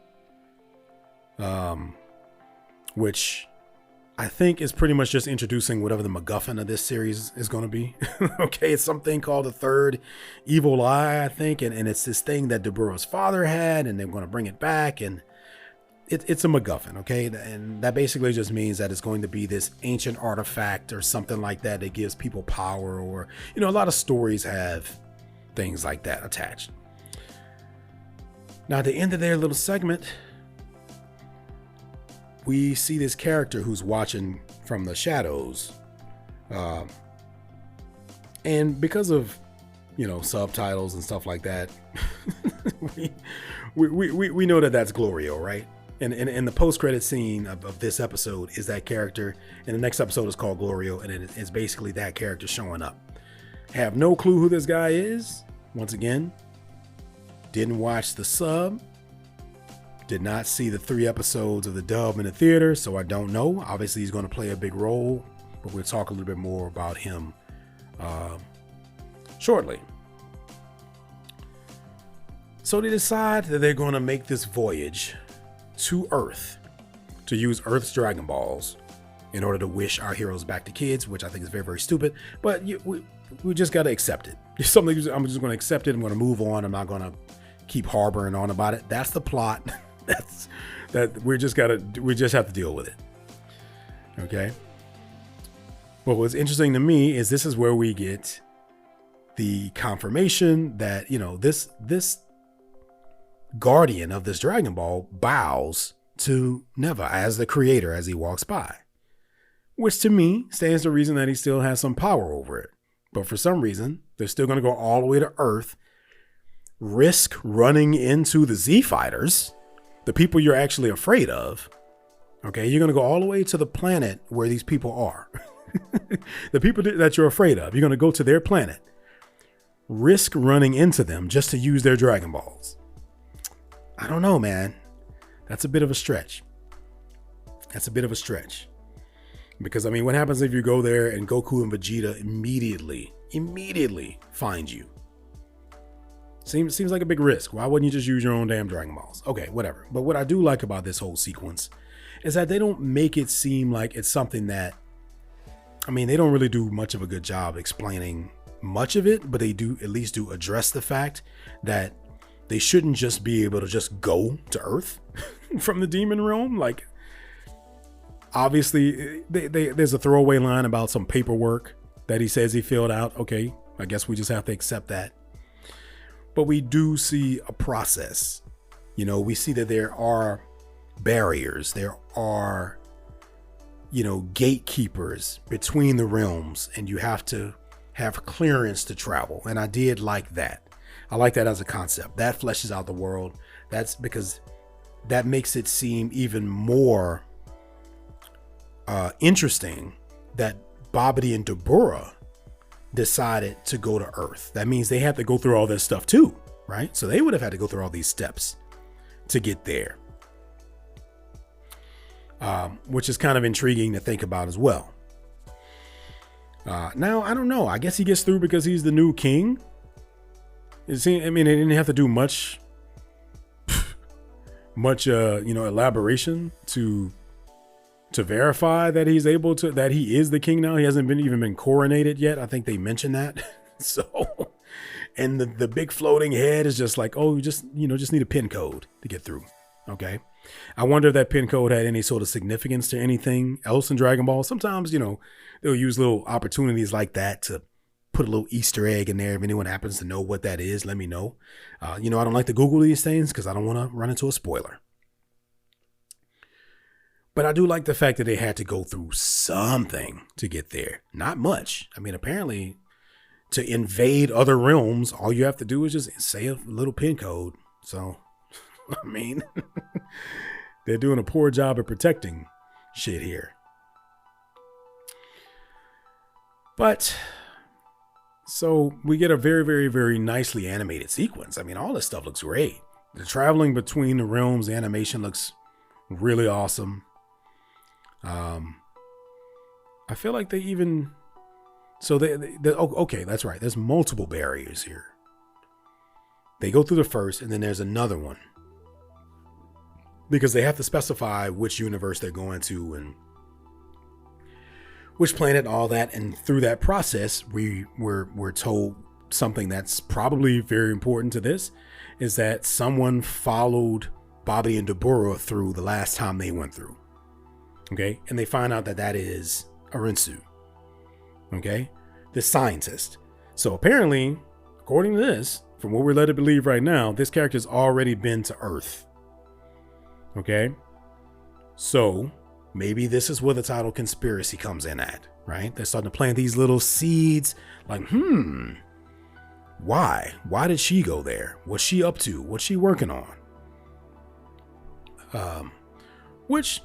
which I think is pretty much just introducing whatever the MacGuffin of this series is going to be. Okay, it's something called the third evil eye, I think. And it's this thing that Dabura's father had, and they're going to bring it back. And it's a MacGuffin, okay? And that basically just means that it's going to be this ancient artifact or something like that that gives people power, or, a lot of stories have things like that attached. Now, at the end of their little segment, we see this character who's watching from the shadows. And because of, subtitles and stuff like that, we know that that's Glorio, right? And the post-credit scene of this episode is that character. And the next episode is called Glorio. And it's basically that character showing up. Have no clue who this guy is. Once again, didn't watch the sub. Did not see the 3 episodes of the dub in the theater. So I don't know. Obviously, he's going to play a big role. But we'll talk a little bit more about him shortly. So they decide that they're going to make this voyage to Earth to use Earth's Dragon Balls in order to wish our heroes back to kids, which I think is very, very stupid. But we just got to accept it. It's something I'm just going to accept it. I'm going to move on. I'm not going to keep harboring on about it. That's the plot. We just have to deal with it. Okay. But what's interesting to me is this is where we get the confirmation that, this guardian of this Dragon Ball bows to Neva as the creator as he walks by, which to me stands to reason that he still has some power over it. But for some reason, they're still going to go all the way to Earth, risk running into the Z Fighters, the people you're actually afraid of. Okay, you're going to go all the way to the planet where these people are. The people that you're afraid of, you're going to go to their planet, risk running into them just to use their Dragon Balls. I don't know, man. That's a bit of a stretch. Because, what happens if you go there and Goku and Vegeta immediately find you? Seems like a big risk. Why wouldn't you just use your own damn Dragon Balls? Okay, whatever. But what I do like about this whole sequence is that they don't make it seem like it's something that, they don't really do much of a good job explaining much of it, but they do at least address the fact that they shouldn't just be able to just go to Earth from the demon realm. Like, obviously, there's a throwaway line about some paperwork that he says he filled out. Okay, I guess we just have to accept that. But we do see a process. We see that there are barriers. There are, gatekeepers between the realms, and you have to have clearance to travel. And I did like that. I like that as a concept. That fleshes out the world. That's because that makes it seem even more interesting that Babidi and Dabura decided to go to Earth. That means they have to go through all this stuff too, right? So they would have had to go through all these steps to get there, which is kind of intriguing to think about as well. Now, I don't know. I guess he gets through because he's the new king. It seemed, I mean, they didn't have to do much elaboration to verify that he's able to, that he is the king now. He hasn't even been coronated yet. I think they mentioned that. So, and the big floating head is just like, oh, you just need a pin code to get through. Okay. I wonder if that pin code had any sort of significance to anything else in Dragon Ball. Sometimes, they'll use little opportunities like that to put a little Easter egg in there. If anyone happens to know what that is, let me know. I don't like to Google these things because I don't want to run into a spoiler. But I do like the fact that they had to go through something to get there. Not much. I mean, apparently to invade other realms, all you have to do is just say a little pin code. So, I mean, they're doing a poor job of protecting shit here. But so we get a very, very, very nicely animated sequence. I mean, all this stuff looks great. The traveling between the realms, the animation looks really awesome. I feel like they even, so okay, that's right. There's multiple barriers here. They go through the first and then there's another one because they have to specify which universe they're going to and which planet, all that. And through that process, we're told something that's probably very important to this is that someone followed Bobby and Dabura through the last time they went through. Okay. And they find out that is Arinsu. Okay. The scientist. So apparently, according to this, from what we're led to believe right now, this character's already been to Earth. Okay. So maybe this is where the title conspiracy comes in at, right? They're starting to plant these little seeds like, why? Why did she go there? What's she up to? What's she working on? Which,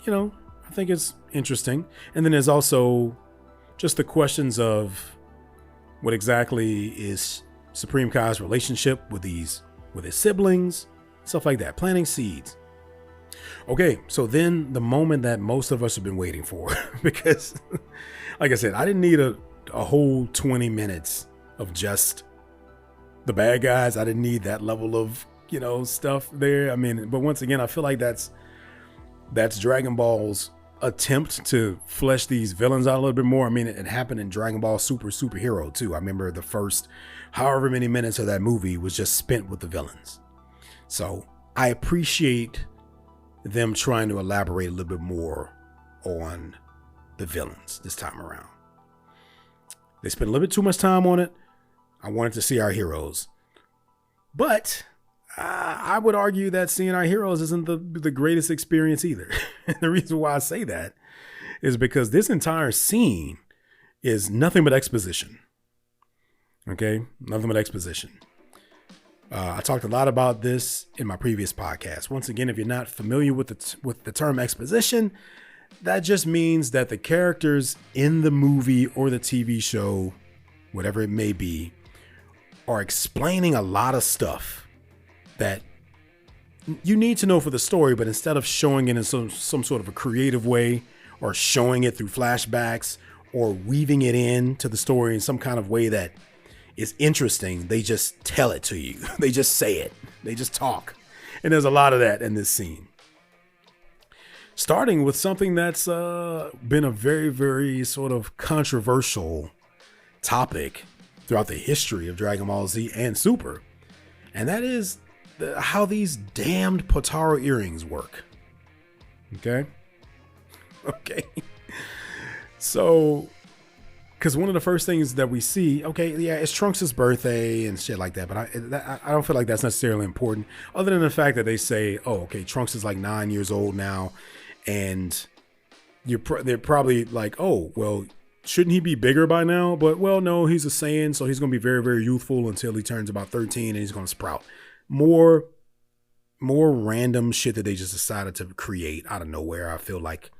I think is interesting. And then there's also just the questions of what exactly is Supreme Kai's relationship with his siblings, stuff like that, planting seeds. Okay, so then the moment that most of us have been waiting for, because like I said, I didn't need a whole 20 minutes of just the bad guys. I didn't need that level of, stuff there. I mean, but once again, I feel like that's Dragon Ball's attempt to flesh these villains out a little bit more. I mean, it happened in Dragon Ball Superhero too. I remember the first however many minutes of that movie was just spent with the villains. So I appreciate them trying to elaborate a little bit more on the villains this time around. They spent a little bit too much time on it. I wanted to see our heroes, but I would argue that seeing our heroes isn't the greatest experience either. And the reason why I say that is because this entire scene is nothing but exposition. Okay, nothing but exposition. I talked a lot about this in my previous podcast. Once again, if you're not familiar with the term exposition, that just means that the characters in the movie or the TV show, whatever it may be, are explaining a lot of stuff that you need to know for the story, but instead of showing it in some sort of a creative way or showing it through flashbacks or weaving it into the story in some kind of way that is interesting, they just tell it to you. They just say it. They just talk. And there's a lot of that in this scene. Starting with something that's been a very, very sort of controversial topic throughout the history of Dragon Ball Z and Super. And that is how these damned Potara earrings work. Okay. So, because one of the first things that we see, it's Trunks' birthday and shit like that, but I don't feel like that's necessarily important, other than the fact that they say, Trunks is like 9 years old now, and they're probably like, shouldn't he be bigger by now? But no, he's a Saiyan, so he's going to be very, very youthful until he turns about 13 and he's going to sprout. More random shit that they just decided to create out of nowhere, I feel like,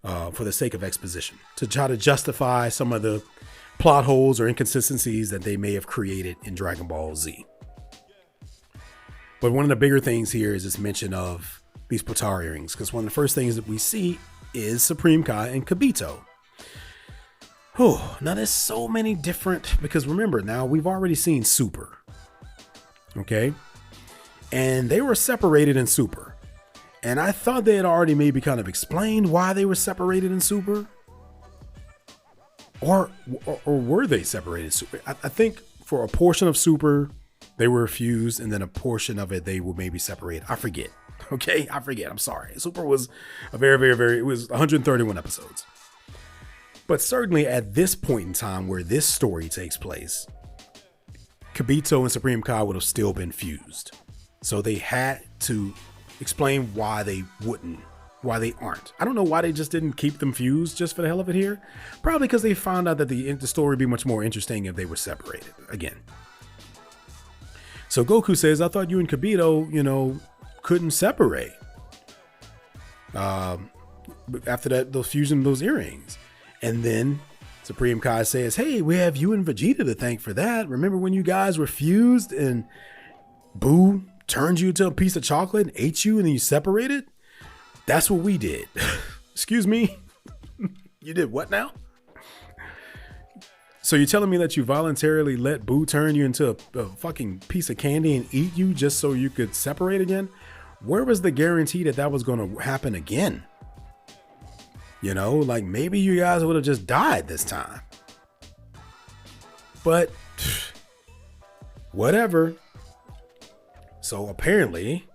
for the sake of exposition, to try to justify some of the plot holes or inconsistencies that they may have created in Dragon Ball Z. But one of the bigger things here is this mention of these Potara earrings, because one of the first things that we see is Supreme Kai and Kibito. Now there's so many different, because remember, now we've already seen Super. Okay. And they were separated in Super. And I thought they had already maybe kind of explained why they were separated in Super. Or were they separated in Super? I think for a portion of Super, they were fused, and then a portion of it, they were maybe separated. I forget. Okay, I forget. I'm sorry. Super was a it was 131 episodes. But certainly at this point in time where this story takes place, Kibito and Supreme Kai would have still been fused. So they had to explain why they aren't. I don't know why they just didn't keep them fused just for the hell of it here. Probably because they found out that the story would be much more interesting if they were separated again. So Goku says, I thought you and Kibito, couldn't separate. After that, those fusion, those earrings. And then Supreme Kai says, hey, we have you and Vegeta to thank for that. Remember when you guys were fused and Boo turned you into a piece of chocolate and ate you and then you separated? That's what we did. Excuse me? You did what now? So you're telling me that you voluntarily let Boo turn you into a fucking piece of candy and eat you just so you could separate again? Where was the guarantee that that was going to happen again? Like maybe you guys would have just died this time. But whatever. So apparently,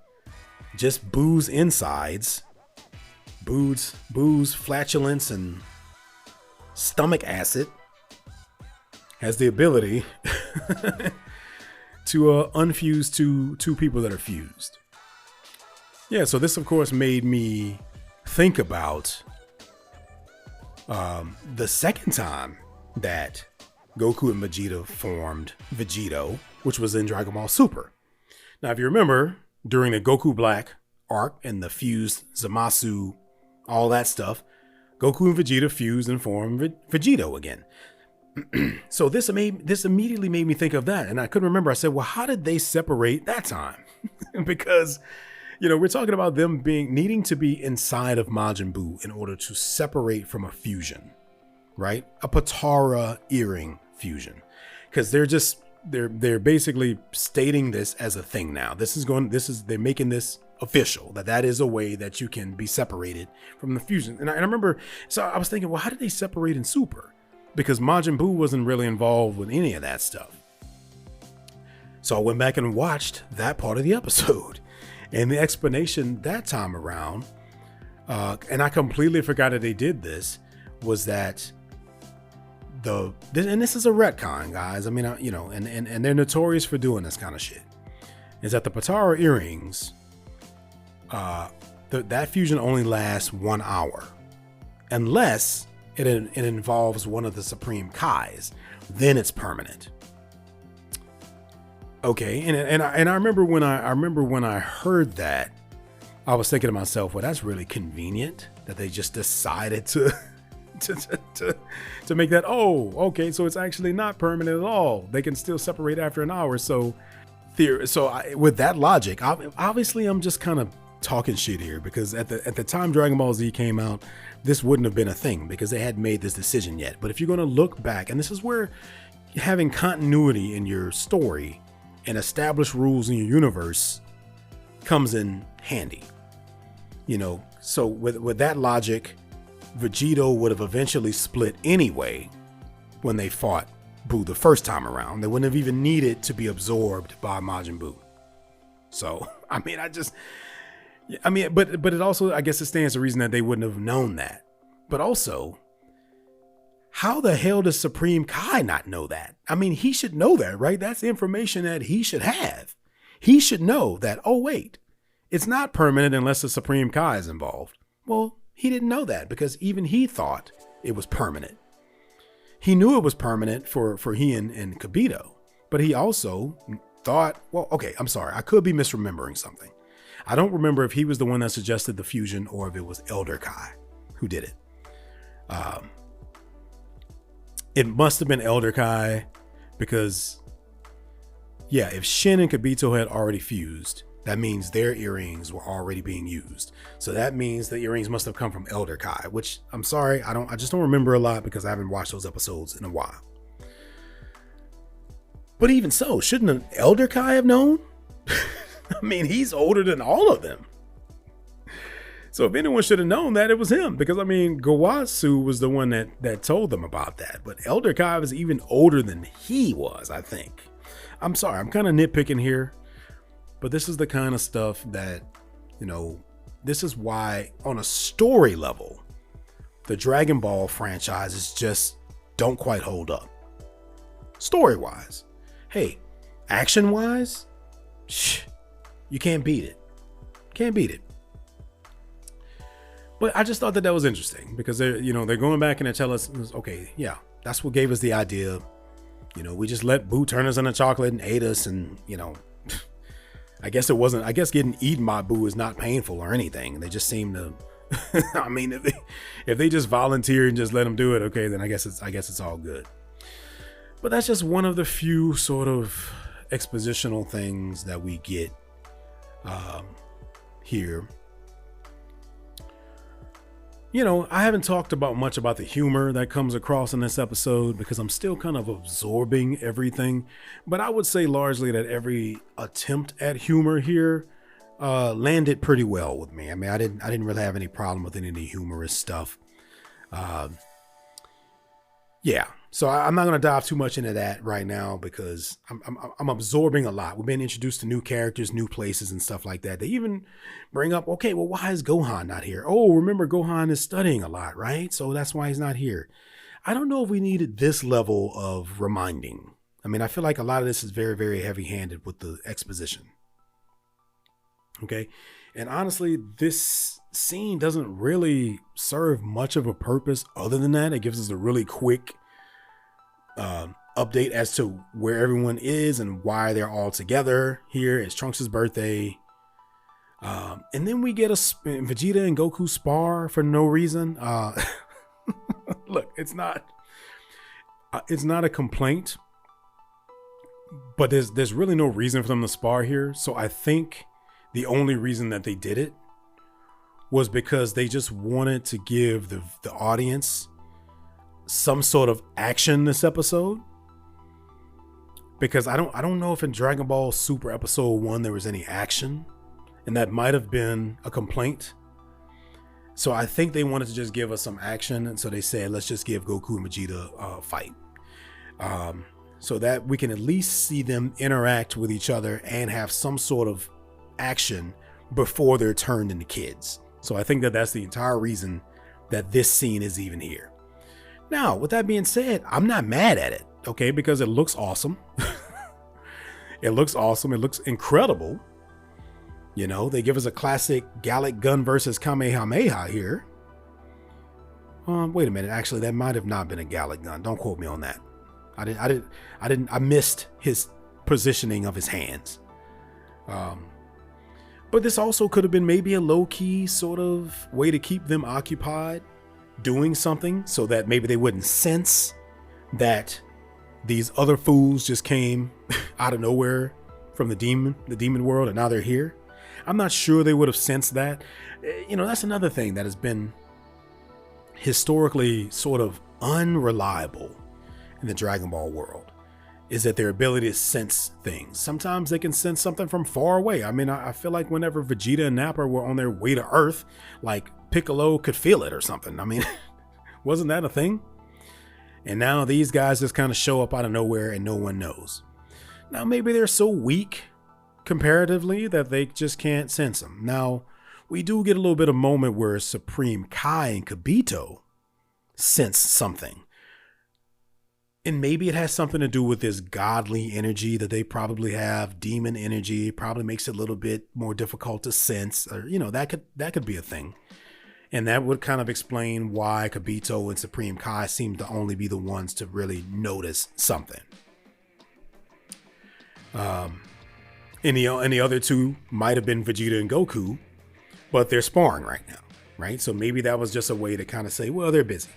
just Boo's insides, Boo's flatulence and stomach acid has the ability to unfuse two people that are fused. Yeah, so this of course made me think about the second time that Goku and Vegeta formed Vegito, which was in Dragon Ball Super. Now, if you remember, during the Goku Black arc and the fused Zamasu, all that stuff, Goku and Vegeta fused and formed Vegito again. So this immediately made me think of that. And I couldn't remember. I said, well, how did they separate that time? Because, we're talking about them needing to be inside of Majin Buu in order to separate from a fusion, right? A Potara earring fusion. Because they're basically stating this as a thing now. They're making this official, that is a way that you can be separated from the fusion. And I remember, so I was thinking, well, how did they separate in Super? Because Majin Buu wasn't really involved with any of that stuff. So I went back and watched that part of the episode. And the explanation that time around, and I completely forgot that they did this, was that and this is a retcon, guys. I mean, and they're notorious for doing this kind of shit. Is that the Potara earrings, that fusion only lasts 1 hour, unless it involves one of the Supreme Kais. Then it's permanent. Okay, and I remember when I heard that, I was thinking to myself, well, that's really convenient that they just decided to make that. Oh, okay, so it's actually not permanent at all. They can still separate after an hour. So with that logic, obviously I'm just kind of talking shit here, because at the time Dragon Ball Z came out, this wouldn't have been a thing because they hadn't made this decision yet. But if you're going to look back, and this is where having continuity in your story and established rules in your universe comes in handy. So with that logic, Vegito would have eventually split anyway when they fought Buu the first time around. They wouldn't have even needed to be absorbed by Majin Buu. So, but it also, I guess it stands to reason that they wouldn't have known that. But also, how the hell does Supreme Kai not know that? I mean, he should know that, right? That's information that he should have. He should know that, oh, wait, it's not permanent unless the Supreme Kai is involved. Well, he didn't know that because even he thought it was permanent. He knew it was permanent for he and Kibito, but he also thought, well, okay, I'm sorry. I could be misremembering something. I don't remember if he was the one that suggested the fusion or if it was Elder Kai who did it. It must have been Elder Kai because, yeah, if Shin and Kibito had already fused, that means their earrings were already being used. So that means the earrings must have come from Elder Kai, which I'm sorry, I just don't remember a lot because I haven't watched those episodes in a while. But even so, shouldn't an Elder Kai have known? I mean, he's older than all of them. So if anyone should have known that, it was him. Because, I mean, Gowasu was the one that told them about that. But Elder Kai was even older than he was, I think. I'm sorry, I'm kind of nitpicking here. But this is the kind of stuff that, you know, this is why on a story level, the Dragon Ball franchises just don't quite hold up. Story-wise. Hey, action-wise, you can't beat it. Can't beat it. But I just thought that was interesting because they're going back and they tell us, okay, yeah, that's what gave us the idea. You know, we just let Boo turn us into chocolate and ate us, and I guess getting eaten by Boo is not painful or anything. They just seem to. I mean, if they just volunteer and just let them do it, okay, then I guess it's all good. But that's just one of the few sort of expositional things that we get here. You know, I haven't talked much about the humor that comes across in this episode because I'm still kind of absorbing everything. But I would say largely that every attempt at humor here landed pretty well with me. I mean, I didn't really have any problem with any of the humorous stuff. Yeah. So I'm not going to dive too much into that right now because I'm absorbing a lot. We've been introduced to new characters, new places and stuff like that. They even bring up, okay, well, why is Gohan not here? Oh, remember Gohan is studying a lot, right? So that's why he's not here. I don't know if we needed this level of reminding. I mean, I feel like a lot of this is very, very heavy-handed with the exposition. Okay. And honestly, this scene doesn't really serve much of a purpose other than that. It gives us a really quick update as to where everyone is and why they're all together here. It's Trunks' birthday. And then we get Vegeta and Goku spar for no reason. Look, it's not a complaint, but there's really no reason for them to spar here. So I think the only reason that they did it was because they just wanted to give the audience some sort of action this episode. Because I don't know if in Dragon Ball Super Episode 1 there was any action, and that might have been a complaint. So I think they wanted to just give us some action, and so they said, let's just give Goku and Vegeta a fight. So that we can at least see them interact with each other and have some sort of action before they're turned into kids. So I think that that's the entire reason that this scene is even here. Now, with that being said, I'm not mad at it, okay, because it looks awesome. It looks awesome. It looks incredible. You know, they give us a classic Gallic Gun versus Kamehameha here. Wait a minute. Actually, that might have not been a Gallic Gun. Don't quote me on that. I missed his positioning of his hands. But this also could have been maybe a low-key sort of way to keep them occupied doing something so that maybe they wouldn't sense that these other fools just came out of nowhere from the demon world, and now they're here. I'm not sure they would have sensed that. You know, that's another thing that has been historically sort of unreliable in the Dragon Ball world, is that their ability to sense things. Sometimes they can sense something from far away. I mean, I feel like whenever Vegeta and Nappa were on their way to Earth, like Piccolo could feel it or something. I mean, wasn't that a thing? And now these guys just kind of show up out of nowhere and no one knows. Now, maybe they're so weak comparatively that they just can't sense them. Now, we do get a little bit of moment where Supreme Kai and Kibito sense something. And maybe it has something to do with this godly energy that they probably have. Demon energy probably makes it a little bit more difficult to sense, or, you know, that could be a thing. And that would kind of explain why Kibito and Supreme Kai seem to only be the ones to really notice something. And the other two might have been Vegeta and Goku, but they're sparring right now, right? So maybe that was just a way to kind of say, well, they're busy.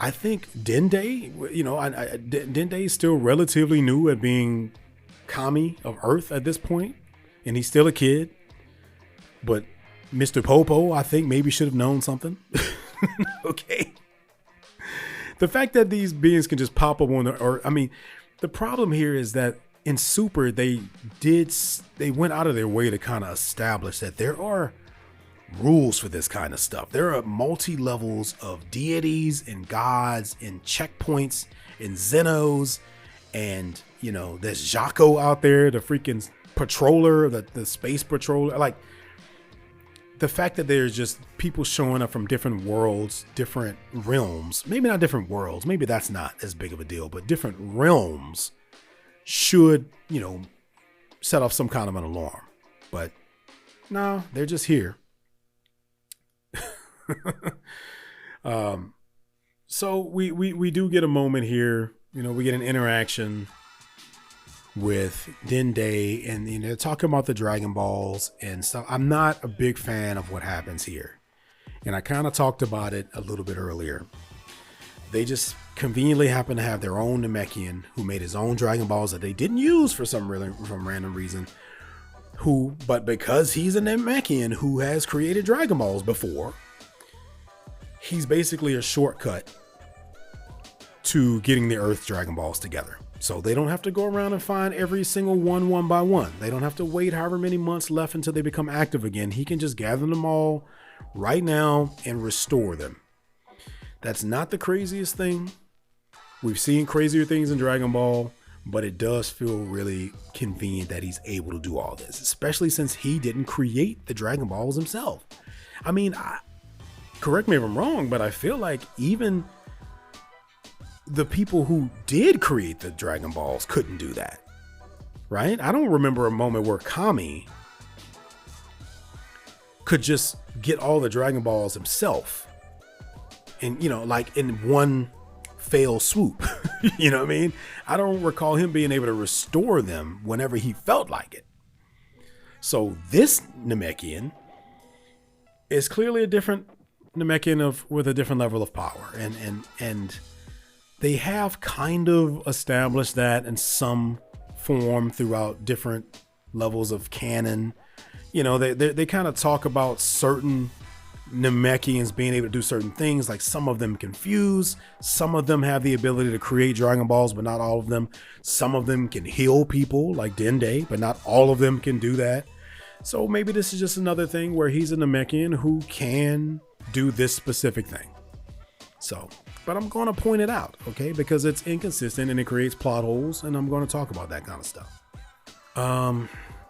I think Dende, you know, Dende is still relatively new at being Kami of Earth at this point, and he's still a kid. But Mr. Popo, I think, maybe should have known something. Okay. The fact that these beings can just pop up on the problem here is that in Super, they went out of their way to kind of establish that there are rules for this kind of stuff. There are multi levels of deities and gods and checkpoints and Zenos, and there's Jaco out there, the freaking patroller, the space patroller. Like, the fact that there's just people showing up from different worlds, different realms, maybe not different worlds, maybe that's not as big of a deal, but different realms should, set off some kind of an alarm. But no, they're just here. So we do get a moment here. We get an interaction with Dende, and they're talking about the Dragon Balls and stuff. I'm not a big fan of what happens here, and I kind of talked about it a little bit earlier. They just conveniently happen to have their own Namekian who made his own Dragon Balls that they didn't use for some random reason. But because he's a Namekian who has created Dragon Balls before, he's basically a shortcut to getting the Earth Dragon Balls together. So they don't have to go around and find every single one by one. They don't have to wait however many months left until they become active again. He can just gather them all right now and restore them. That's not the craziest thing. We've seen crazier things in Dragon Ball, but it does feel really convenient that he's able to do all this, especially since he didn't create the Dragon Balls himself. I mean, correct me if I'm wrong, but I feel like even the people who did create the Dragon Balls couldn't do that, right? I don't remember a moment where Kami could just get all the Dragon Balls himself and, like in one fail swoop. You know what I mean? I don't recall him being able to restore them whenever he felt like it. So this Namekian is clearly a different Namekian with a different level of power, and they have kind of established that in some form throughout different levels of canon. They kind of talk about certain Namekians being able to do certain things, like some of them can fuse, some of them have the ability to create Dragon Balls, but not all of them. Some of them can heal people, like Dende, but not all of them can do that. So maybe this is just another thing where he's a Namekian who can do this specific thing. But I'm going to point it out, okay? Because it's inconsistent and it creates plot holes, and I'm going to talk about that kind of stuff.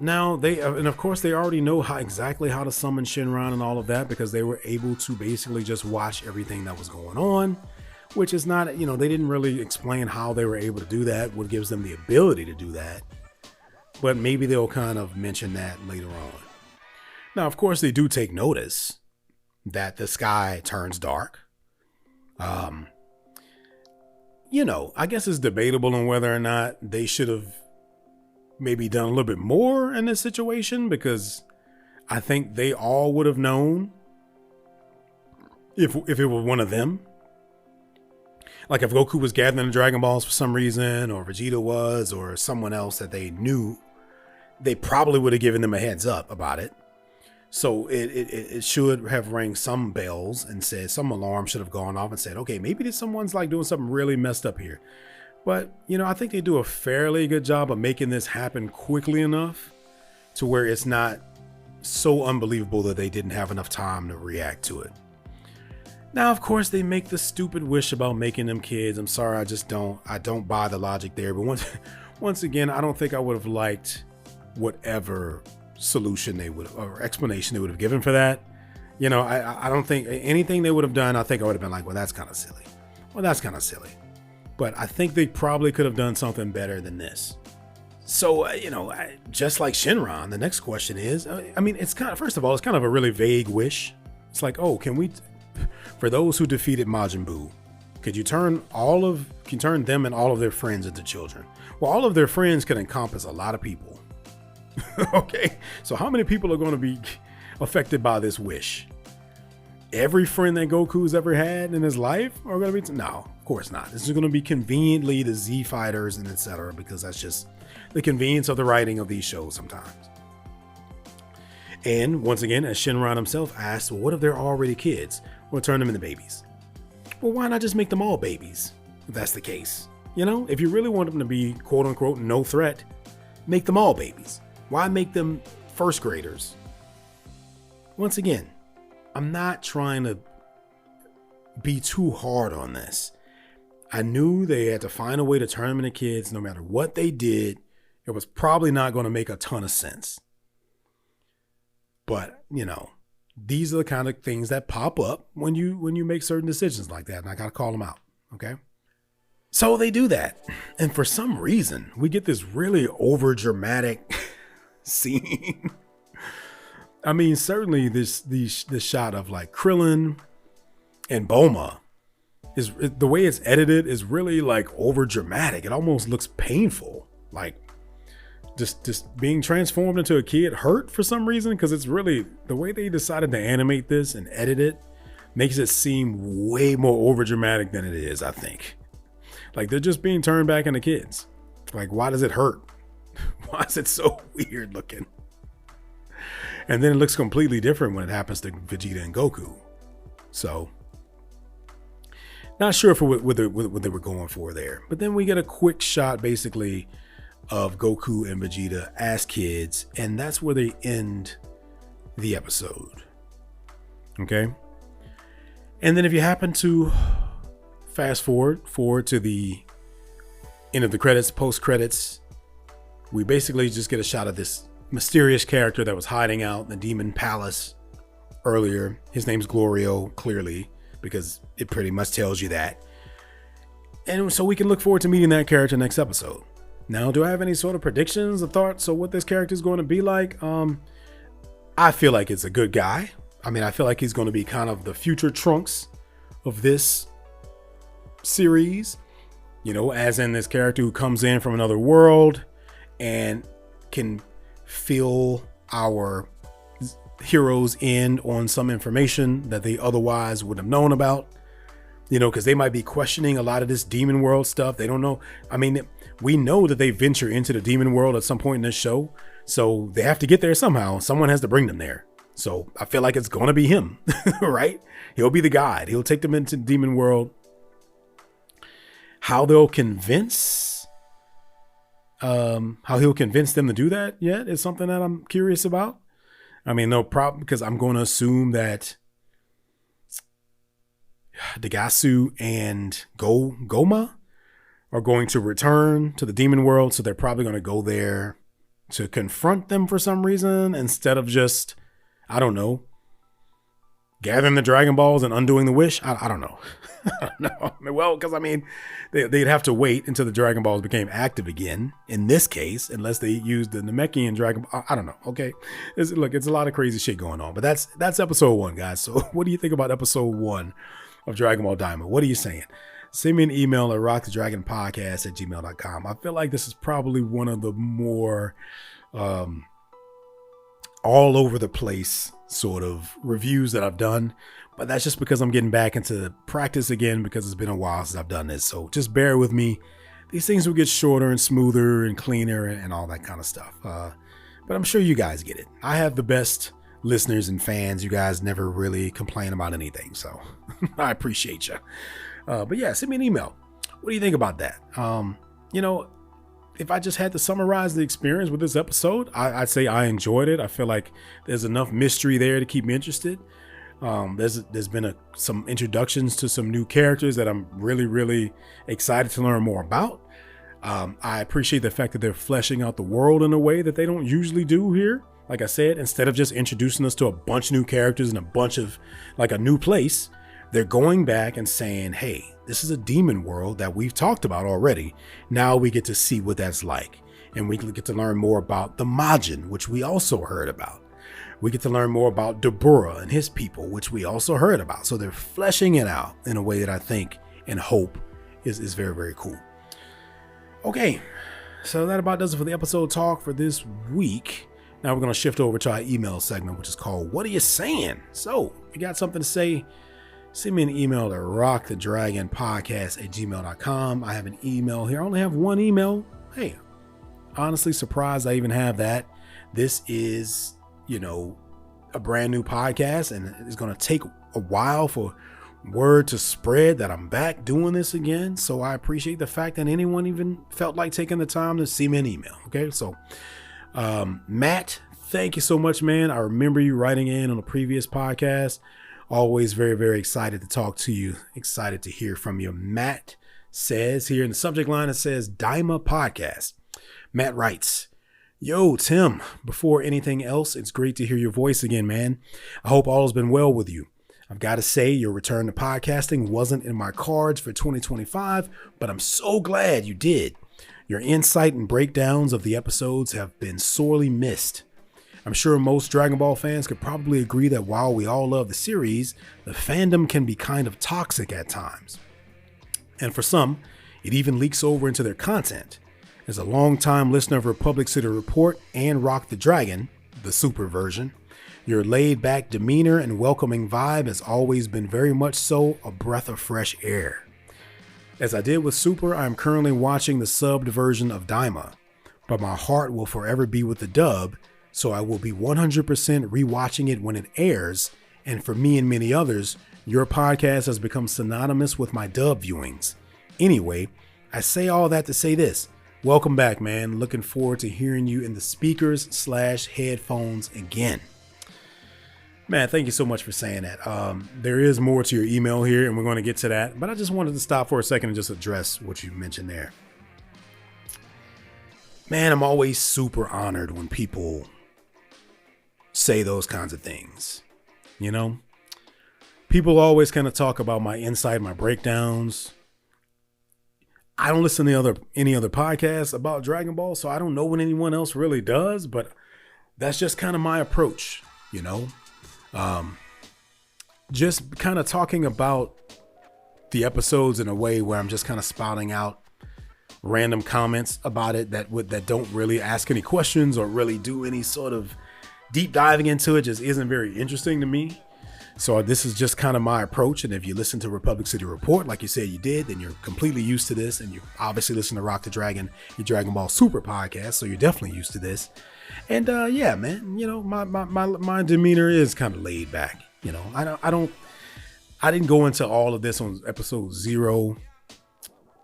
Now and of course they already know exactly how to summon Shenron and all of that, because they were able to basically just watch everything that was going on, which is not, they didn't really explain how they were able to do that, what gives them the ability to do that. But maybe they'll kind of mention that later on. Now, of course, they do take notice that the sky turns dark. I guess it's debatable on whether or not they should have maybe done a little bit more in this situation, because I think they all would have known if it were one of them. Like if Goku was gathering the Dragon Balls for some reason, or Vegeta was, or someone else that they knew, they probably would have given them a heads up about it. So it should have rang some bells and said, some alarm should have gone off and said, okay, maybe there's someone's like doing something really messed up here. But, I think they do a fairly good job of making this happen quickly enough to where it's not so unbelievable that they didn't have enough time to react to it. Now, of course, they make the stupid wish about making them kids. I'm sorry, I don't buy the logic there. But once again, I don't think I would have liked whatever solution or explanation they would have given for that. I don't think anything they would have done, I think I would have been like, well, that's kind of silly. But I think they probably could have done something better than this. So, just like Shenron, the next question is, it's first of all, it's kind of a really vague wish. It's like, oh, for those who defeated Majin Buu, could you turn them and all of their friends into children? Well, all of their friends can encompass a lot of people. Okay, so how many people are going to be affected by this wish? Every friend that Goku's ever had in his life are going to be? No, of course not. This is going to be conveniently the Z Fighters and etc., because that's just the convenience of the writing of these shows sometimes. And once again, as Shenron himself asked, well, what if they're already kids? We'll turn them into babies. Well, why not just make them all babies, if that's the case? You know, if you really want them to be quote unquote no threat, make them all babies. Why make them first graders? Once again, I'm not trying to be too hard on this. I knew they had to find a way to turn them into kids. No matter what they did, it was probably not going to make a ton of sense. But, you know, these are the kind of things that pop up when you make certain decisions like that. And I got to call them out. Okay. So they do that. And for some reason, we get this really over dramatic scene. I mean, certainly this shot of like Krillin and Bulma is the way it's edited is really like over dramatic. It almost looks painful. Like just being transformed into a kid hurt for some reason. Cause it's really the way they decided to animate this and edit it makes it seem way more over dramatic than it is, I think. Like they're just being turned back into kids. Like, why does it hurt? Why is it so weird looking? And then it looks completely different when it happens to Vegeta and Goku. So, not sure for what they were going for there. But then we get a quick shot, basically, of Goku and Vegeta as kids. And that's where they end the episode. Okay? And then if you happen to fast forward to the end of the credits, post credits, we basically just get a shot of this mysterious character that was hiding out in the Demon Palace earlier. His name's Glorio, clearly, because it pretty much tells you that. And so we can look forward to meeting that character next episode. Now, do I have any sort of predictions or thoughts on what this character is going to be like? I feel like it's a good guy. I mean, I feel like he's going to be kind of the future Trunks of this series, you know, as in this character who comes in from another world and can fill our heroes in on some information that they otherwise would have known about, you know, because they might be questioning a lot of this demon world stuff. They don't know. I mean, we know that they venture into the demon world at some point in this show, so they have to get there somehow. Someone has to bring them there. So I feel like it's going to be him, right? He'll be the guide. He'll take them into the demon world. How he'll convince them to do that yet is something that I'm curious about. I mean, no problem, because I'm going to assume that Dagasu and Goma are going to return to the demon world. So they're probably going to go there to confront them for some reason instead of just, I don't know, gathering the Dragon Balls and undoing the wish. I don't know. I don't know. I mean, well, because I mean, they'd have to wait until the Dragon Balls became active again. In this case, unless they used the Namekian Dragon Ball. I don't know. Okay, it's a lot of crazy shit going on. But that's episode 1, guys. So what do you think about episode 1 of Dragon Ball Daima? What are you saying? Send me an email at rockthedragonpodcast@gmail.com. I feel like this is probably one of the more all over the place sort of reviews that I've done, but that's just because I'm getting back into practice again, because it's been a while since I've done this. So just bear with me. These things will get shorter and smoother and cleaner and all that kind of stuff. But I'm sure you guys get it. I have the best listeners and fans. You guys never really complain about anything, so I appreciate you. But yeah, send me an email. What do you think about that? You know, if I just had to summarize the experience with this episode, I'd say I enjoyed it. I feel like there's enough mystery there to keep me interested. There's been some introductions to some new characters that I'm really, really excited to learn more about. I appreciate the fact that they're fleshing out the world in a way that they don't usually do here. Like I said, instead of just introducing us to a bunch of new characters and a bunch of like a new place, they're going back and saying, hey, this is a demon world that we've talked about already. Now we get to see what that's like. And we get to learn more about the Majin, which we also heard about. We get to learn more about Dabura and his people, which we also heard about. So they're fleshing it out in a way that I think and hope is very, very cool. Okay, so that about does it for the episode talk for this week. Now we're going to shift over to our email segment, which is called What Are You Saying? So if you got something to say, send me an email at rockthedragonpodcast@gmail.com. I have an email here. I only have one email. Hey, honestly surprised I even have that. This is, you know, a brand new podcast, and it's going to take a while for word to spread that I'm back doing this again. So I appreciate the fact that anyone even felt like taking the time to send me an email. Okay, so Matt, thank you so much, man. I remember you writing in on a previous podcast. Always very, very excited to talk to you. Excited to hear from you. Matt says here in the subject line, it says Daima Podcast. Matt writes, "Yo, Tim, before anything else, it's great to hear your voice again, man. I hope all has been well with you. I've got to say, your return to podcasting wasn't in my cards for 2025, but I'm so glad you did. Your insight and breakdowns of the episodes have been sorely missed. I'm sure most Dragon Ball fans could probably agree that while we all love the series, the fandom can be kind of toxic at times. And for some, it even leaks over into their content. As a longtime listener of Republic City Report and Rock the Dragon, the super version, your laid-back demeanor and welcoming vibe has always been very much so a breath of fresh air. As I did with Super, I am currently watching the subbed version of Daima, but my heart will forever be with the dub, so I will be 100% rewatching it when it airs, and for me and many others, your podcast has become synonymous with my dub viewings. Anyway, I say all that to say this. Welcome back, man. Looking forward to hearing you in the speakers/headphones again." Man, thank you so much for saying that. There is more to your email here, and we're going to get to that. But I just wanted to stop for a second and just address what you mentioned there. Man, I'm always super honored when people say those kinds of things. You know, people always kind of talk about my insight, my breakdowns. I don't listen to any other podcasts about Dragon Ball, so I don't know what anyone else really does. But that's just kind of my approach, you know. Just kind of talking about the episodes in a way where I'm just kind of spouting out random comments about it that don't really ask any questions or really do any sort of deep diving into it. Just isn't very interesting to me. So this is just kind of my approach. And if you listen to Republic City Report, like you said you did, then you're completely used to this. And you obviously listen to Rock the Dragon, your Dragon Ball Super podcast. So you're definitely used to this. And yeah, man, you know, my demeanor is kind of laid back. You know, I didn't go into all of this on episode 0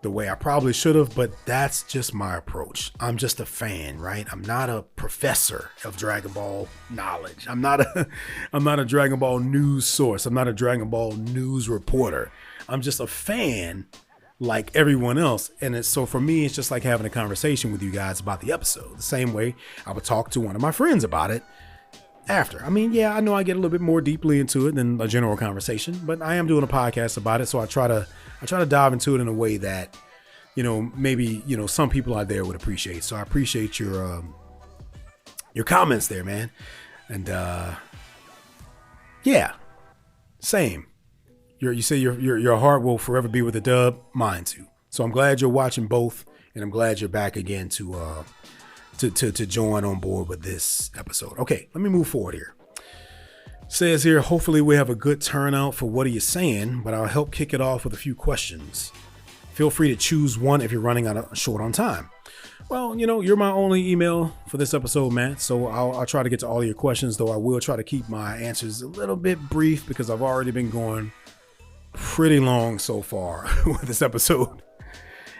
the way I probably should have, but that's just my approach. I'm just a fan, right? I'm not a professor of Dragon Ball knowledge. I'm not a Dragon Ball news source. I'm not a Dragon Ball news reporter. I'm just a fan like everyone else. And so for me, it's just like having a conversation with you guys about the episode. The same way I would talk to one of my friends about it after. I mean, yeah, I know I get a little bit more deeply into it than a general conversation, but I am doing a podcast about it. So I try to dive into it in a way that, you know, maybe, you know, some people out there would appreciate. So I appreciate your comments there, man. And yeah, same. You say your heart will forever be with the dub, mine too. So I'm glad you're watching both, and I'm glad you're back again to join on board with this episode. Okay, let me move forward here. Says here, hopefully we have a good turnout for what are you saying, but I'll help kick it off with a few questions. Feel free to choose one if you're running short on time. Well, you know, you're my only email for this episode, Matt, so I'll try to get to all of your questions, though I will try to keep my answers a little bit brief because I've already been going pretty long so far with this episode.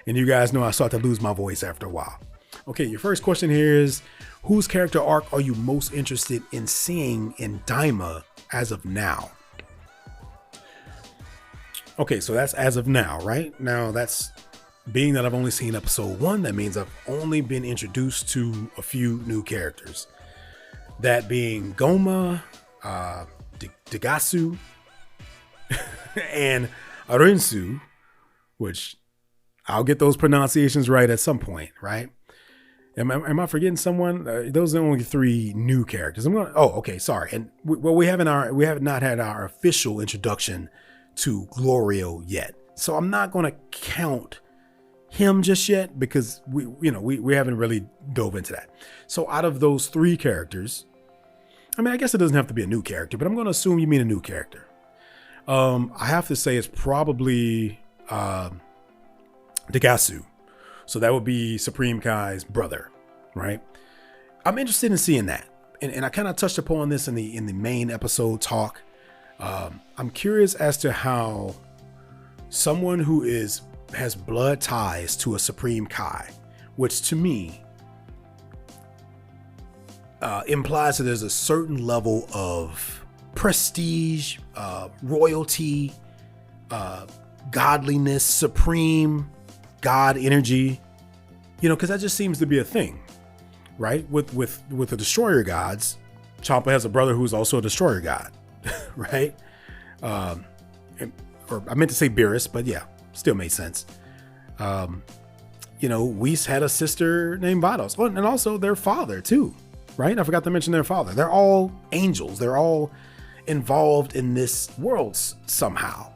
And you guys know I start to lose my voice after a while. Okay, your first question here is, whose character arc are you most interested in seeing in Daima as of now? Okay, so that's as of now, right? Now that's being that I've only seen episode 1, that means I've only been introduced to a few new characters. That being Goma, Degasu, and Arinsu, which I'll get those pronunciations right at some point, right? Am I forgetting someone? Those are only 3 new characters. Okay, sorry. And we have not had our official introduction to Glorio yet, so I'm not going to count him just yet because we haven't really dove into that. So out of those 3 characters, I mean, I guess it doesn't have to be a new character, but I'm going to assume you mean a new character. I have to say it's probably Degasu. So that would be Supreme Kai's brother, right? I'm interested in seeing that. And I kind of touched upon this in the main episode talk. I'm curious as to how someone who has blood ties to a Supreme Kai, which to me implies that there's a certain level of prestige, royalty, godliness, supreme god energy, because that just seems to be a thing, right? With the destroyer gods, Champa has a brother who's also a destroyer god, right? Or I meant to say Beerus, but yeah, still made sense. Whis had a sister named Vados, and also their father too, right? I forgot to mention their father. They're all angels. They're all involved in this world somehow,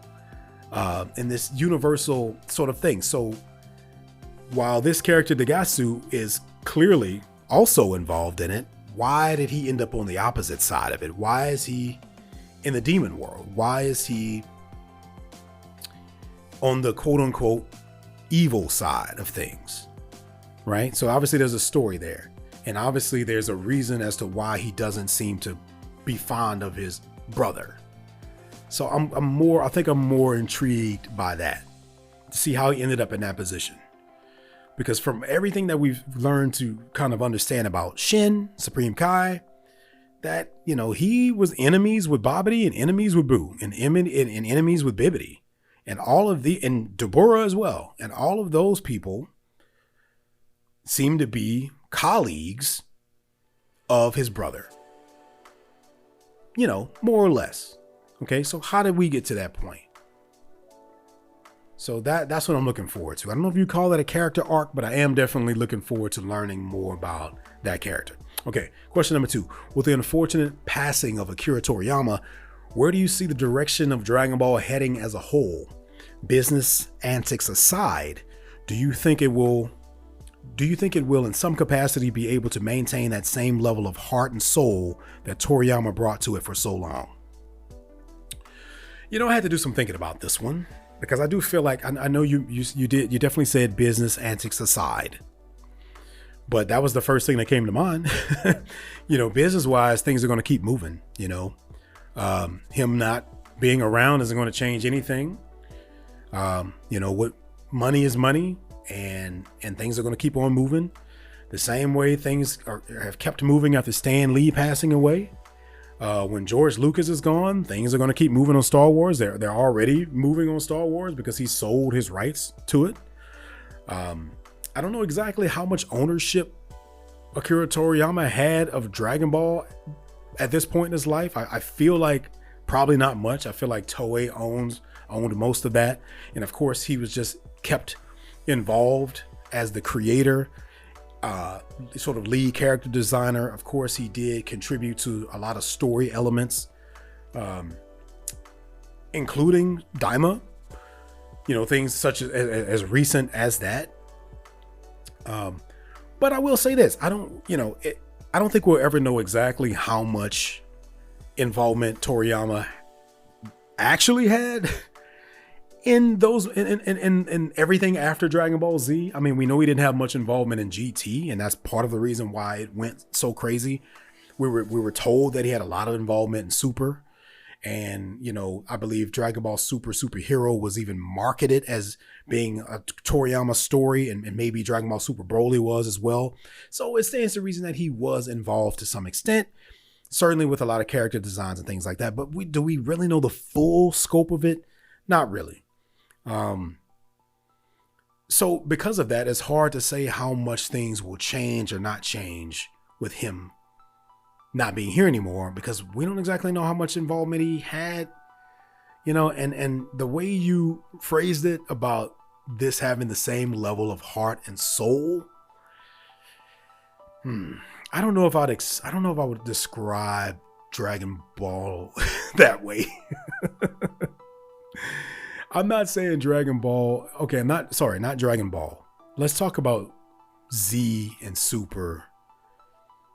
in this universal sort of thing. So while this character Dagasu is clearly also involved in it, why did he end up on the opposite side of it? Why is he in the demon world? Why is he on the quote unquote evil side of things, right? So obviously there's a story there, and obviously there's a reason as to why he doesn't seem to be fond of his brother. So I'm more intrigued by that, to see how he ended up in that position. Because from everything that we've learned to kind of understand about Shin, Supreme Kai, that, he was enemies with Babidi and enemies with Boo and enemies with Bibidi and and Dabura as well. And all of those people seem to be colleagues of his brother, more or less. Okay. So how did we get to that point? So that's what I'm looking forward to. I don't know if you call that a character arc, but I am definitely looking forward to learning more about that character. Okay, question number 2. With the unfortunate passing of Akira Toriyama, where do you see the direction of Dragon Ball heading as a whole? Business antics aside, do you think it will in some capacity be able to maintain that same level of heart and soul that Toriyama brought to it for so long? I had to do some thinking about this one, because I do feel like I know you definitely said business antics aside, but that was the first thing that came to mind. Business wise, things are going to keep moving. Him not being around isn't going to change anything. What money is money, and things are going to keep on moving the same way things have kept moving after Stan Lee passing away. When George Lucas is gone, things are going to keep moving on Star Wars. They're already moving on Star Wars because he sold his rights to it. I don't know exactly how much ownership Akira Toriyama had of Dragon Ball at this point in his life. I feel like probably not much. I feel like Toei owned most of that. And of course, he was just kept involved as the creator, sort of lead character designer. Of course, he did contribute to a lot of story elements, including Daima, things such as recent as that. But I will say this, I don't think we'll ever know exactly how much involvement Toriyama actually had in those in everything after Dragon Ball Z. I mean, we know he didn't have much involvement in GT, and that's part of the reason why it went so crazy. We were told that he had a lot of involvement in Super, and I believe Dragon Ball Super Hero was even marketed as being a Toriyama story, and maybe Dragon Ball Super Broly was as well. So it stands to reason that he was involved to some extent, certainly with a lot of character designs and things like that. But do we really know the full scope of it? Not really. So because of that, it's hard to say how much things will change or not change with him not being here anymore, because we don't exactly know how much involvement he had, and the way you phrased it about this having the same level of heart and soul. I don't know if I would describe Dragon Ball that way. I'm not saying Dragon Ball. Okay, not Dragon Ball. Let's talk about Z and Super,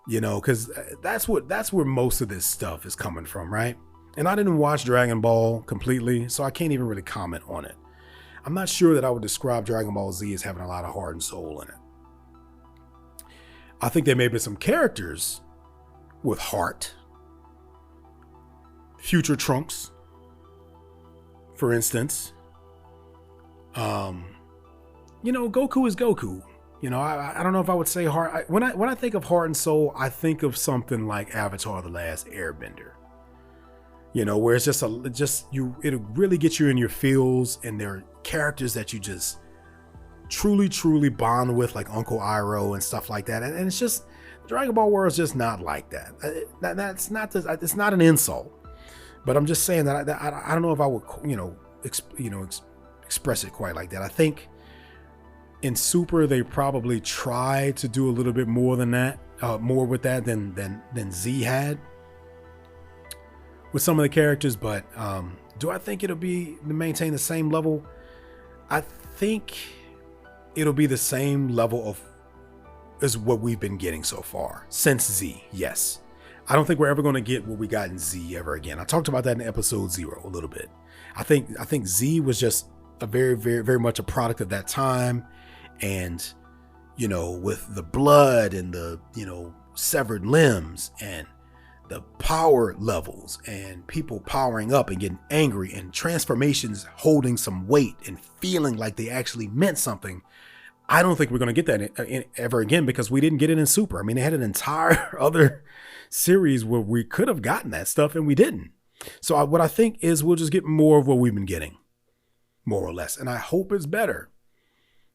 because that's where most of this stuff is coming from, right? And I didn't watch Dragon Ball completely, so I can't even really comment on it. I'm not sure that I would describe Dragon Ball Z as having a lot of heart and soul in it. I think there may be some characters with heart. Future Trunks, for instance, Goku is Goku. I don't know if I would say heart. When I think of heart and soul, I think of something like Avatar: The Last Airbender. Where it's it'll really get you in your feels, and there are characters that you just truly, truly bond with, like Uncle Iroh and stuff like that. And it's just, Dragon Ball World is just not like that. It's not an insult, but I'm just saying that I don't know if I would, express it quite like that. I think in Super they probably tried to do a little bit more than that, more with that than Z had with some of the characters. But do I think it'll be to maintain the same level? I think it'll be the same level as what we've been getting so far since Z. Yes. I don't think we're ever going to get what we got in Z ever again. I talked about that in episode 0 a little bit. I think Z was just a very, very, very much a product of that time. And, with the blood and the, severed limbs and the power levels and people powering up and getting angry and transformations holding some weight and feeling like they actually meant something. I don't think we're going to get that ever again, because we didn't get it in Super. I mean, they had an entire other series where we could have gotten that stuff and we didn't. So what I think is we'll just get more of what we've been getting, more or less. And I hope it's better,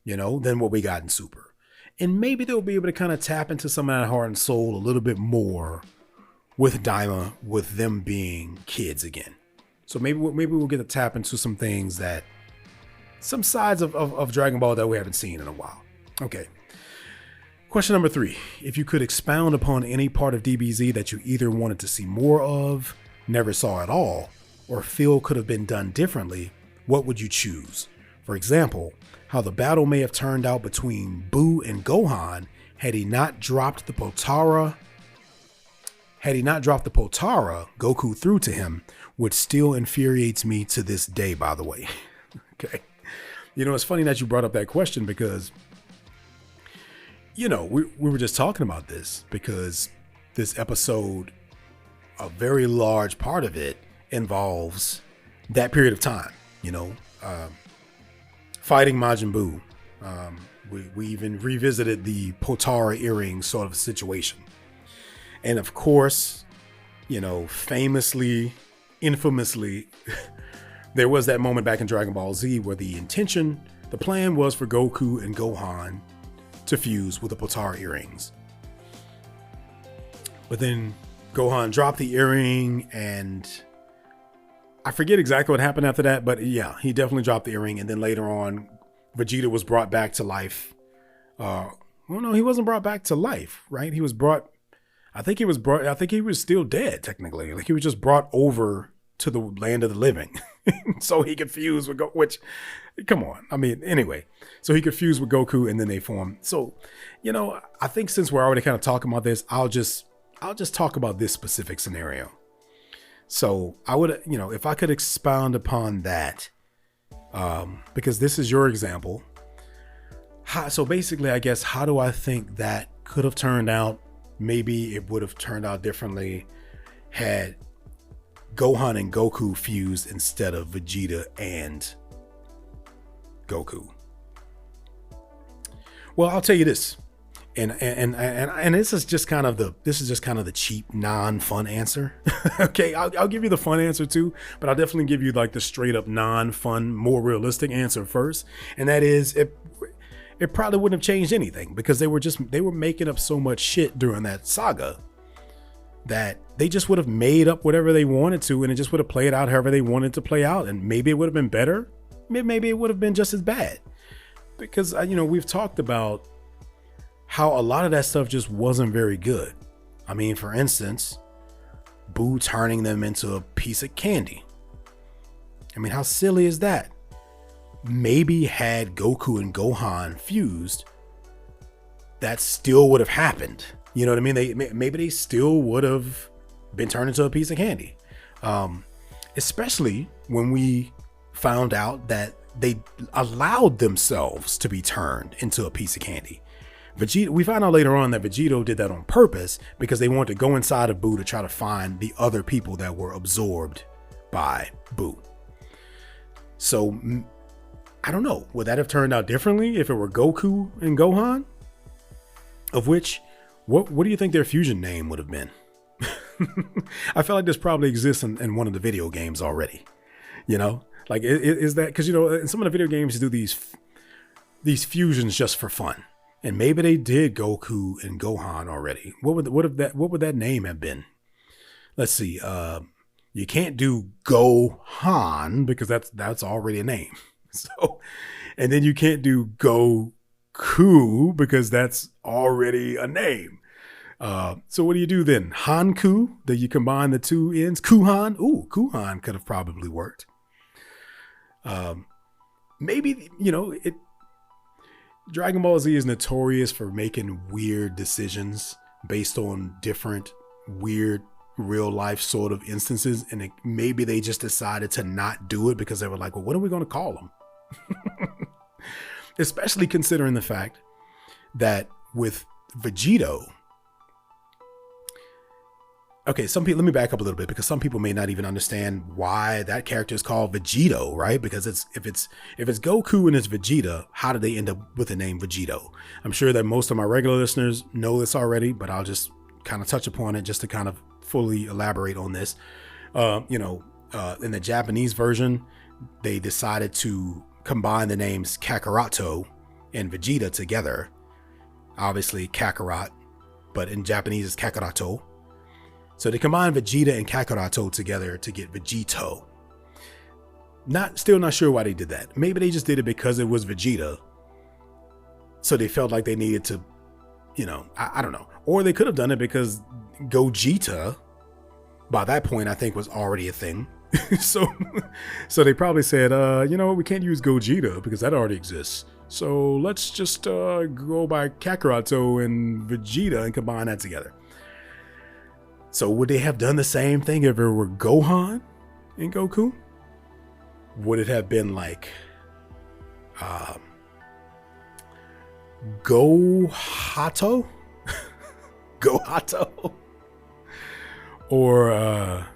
than what we got in Super. And maybe they'll be able to kind of tap into some of that heart and soul a little bit more with Daima, with them being kids again. So maybe we'll get to tap into some things some sides of Dragon Ball that we haven't seen in a while. Okay. Question number 3. If you could expound upon any part of DBZ that you either wanted to see more of, never saw at all, or feel could have been done differently, what would you choose? For example, how the battle may have turned out between Buu and Gohan had he not dropped the Potara. Goku threw to him, which still infuriates me to this day, by the way. Okay. It's funny that you brought up that question, because, we were just talking about this, because this episode, a very large part of it involves that period of time, fighting Majin Buu. We even revisited the Potara earring sort of situation. And of course, infamously, there was that moment back in Dragon Ball Z where the plan was for Goku and Gohan to fuse with the Potara earrings. But then Gohan dropped the earring, and I forget exactly what happened after that, but yeah, he definitely dropped the earring. And then later on, Vegeta was brought back to life. Well, no, he wasn't brought back to life, right? I think he was still dead, technically. Like, he was just brought over to the land of the living so he could fuse with Goku, come on. I mean, anyway, so he could fuse with Goku, and then they formed. So, I think since we're already kind of talking about this, I'll just talk about this specific scenario. So I would, if I could expound upon that, because this is your example. So basically, I guess, how do I think that could have turned out? Maybe it would have turned out differently had Gohan and Goku fused instead of Vegeta and Goku. Well, I'll tell you this, and this is just kind of the cheap, non-fun answer. Okay, I'll give you the fun answer too, but I'll definitely give you like the straight up non-fun, more realistic answer first, and that is it probably wouldn't have changed anything, because they were making up so much shit during that saga that they just would have made up whatever they wanted to, and it just would have played out however they wanted to play out. And maybe it would have been better. Maybe it would have been just as bad, because, we've talked about how a lot of that stuff just wasn't very good. I mean, for instance, Buu turning them into a piece of candy. I mean, how silly is that? Maybe had Goku and Gohan fused, that still would have happened. You know what I mean? Maybe they still would have been turned into a piece of candy. Especially when we found out that they allowed themselves to be turned into a piece of candy. We found out later on that Vegito did that on purpose, because they wanted to go inside of Buu to try to find the other people that were absorbed by Buu. So I don't know. Would that have turned out differently if it were Goku and Gohan? Of which, what do you think their fusion name would have been? I feel like this probably exists in one of the video games already. You know, like is that because, you know, in some of the video games do these fusions just for fun, and maybe they did Goku and Gohan already. What would that name have been? Let's see. You can't do Gohan because that's already a name. So, and then you can't do Goku because that's already a name. So what do you do then? Hanku? Do you combine the two ends? Kuhan? Ooh, Kuhan could have probably worked. Maybe, you know, Dragon Ball Z is notorious for making weird decisions based on different weird real life sort of instances. And maybe they just decided to not do it because they were like, well, what are we going to call them? Especially considering the fact that with Vegito, okay, let me back up a little bit because some people may not even understand why that character is called Vegito, right? Because if it's Goku and it's Vegeta, how did they end up with the name Vegito? I'm sure that most of my regular listeners know this already, but I'll just kind of touch upon it just to kind of fully elaborate on this. In the Japanese version, they decided to combine the names Kakaroto and Vegeta together. Obviously Kakarot, but in Japanese it's Kakaroto. So they combined Vegeta and Kakaroto together to get Vegito. Still not sure why they did that. Maybe they just did it because it was Vegeta. So they felt like they needed to, you know, I don't know. Or they could have done it because Gogeta, by that point, I think was already a thing. So they probably said, you know, we can't use Gogeta because that already exists. So let's just go by Kakaroto and Vegeta and combine that together. So would they have done the same thing if it were Gohan and Goku? Would it have been like Gohato? Gohato? Or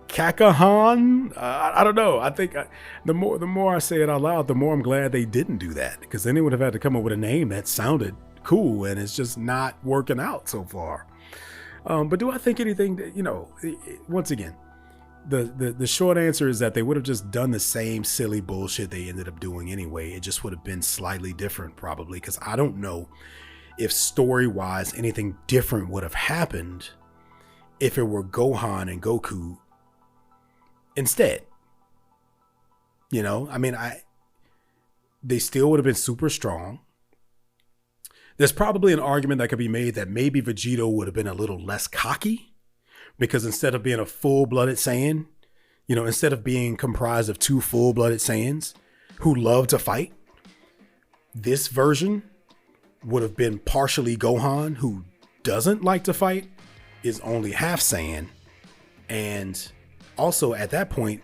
Kakahan? I don't know. I think the more I say it out loud, the more I'm glad they didn't do that, because then they would have had to come up with a name that sounded cool, and it's just not working out so far. But do I think anything that, you know, once again, the short answer is that they would have just done the same silly bullshit they ended up doing anyway. It just would have been slightly different probably, because I don't know if story-wise anything different would have happened if it were Gohan and Goku instead. You know, I mean, they still would have been super strong. There's probably an argument that could be made that maybe Vegito would have been a little less cocky, because instead of being a full-blooded Saiyan, you know, instead of being comprised of two full-blooded Saiyans who love to fight, this version would have been partially Gohan, who doesn't like to fight, is only half Saiyan, and also at that point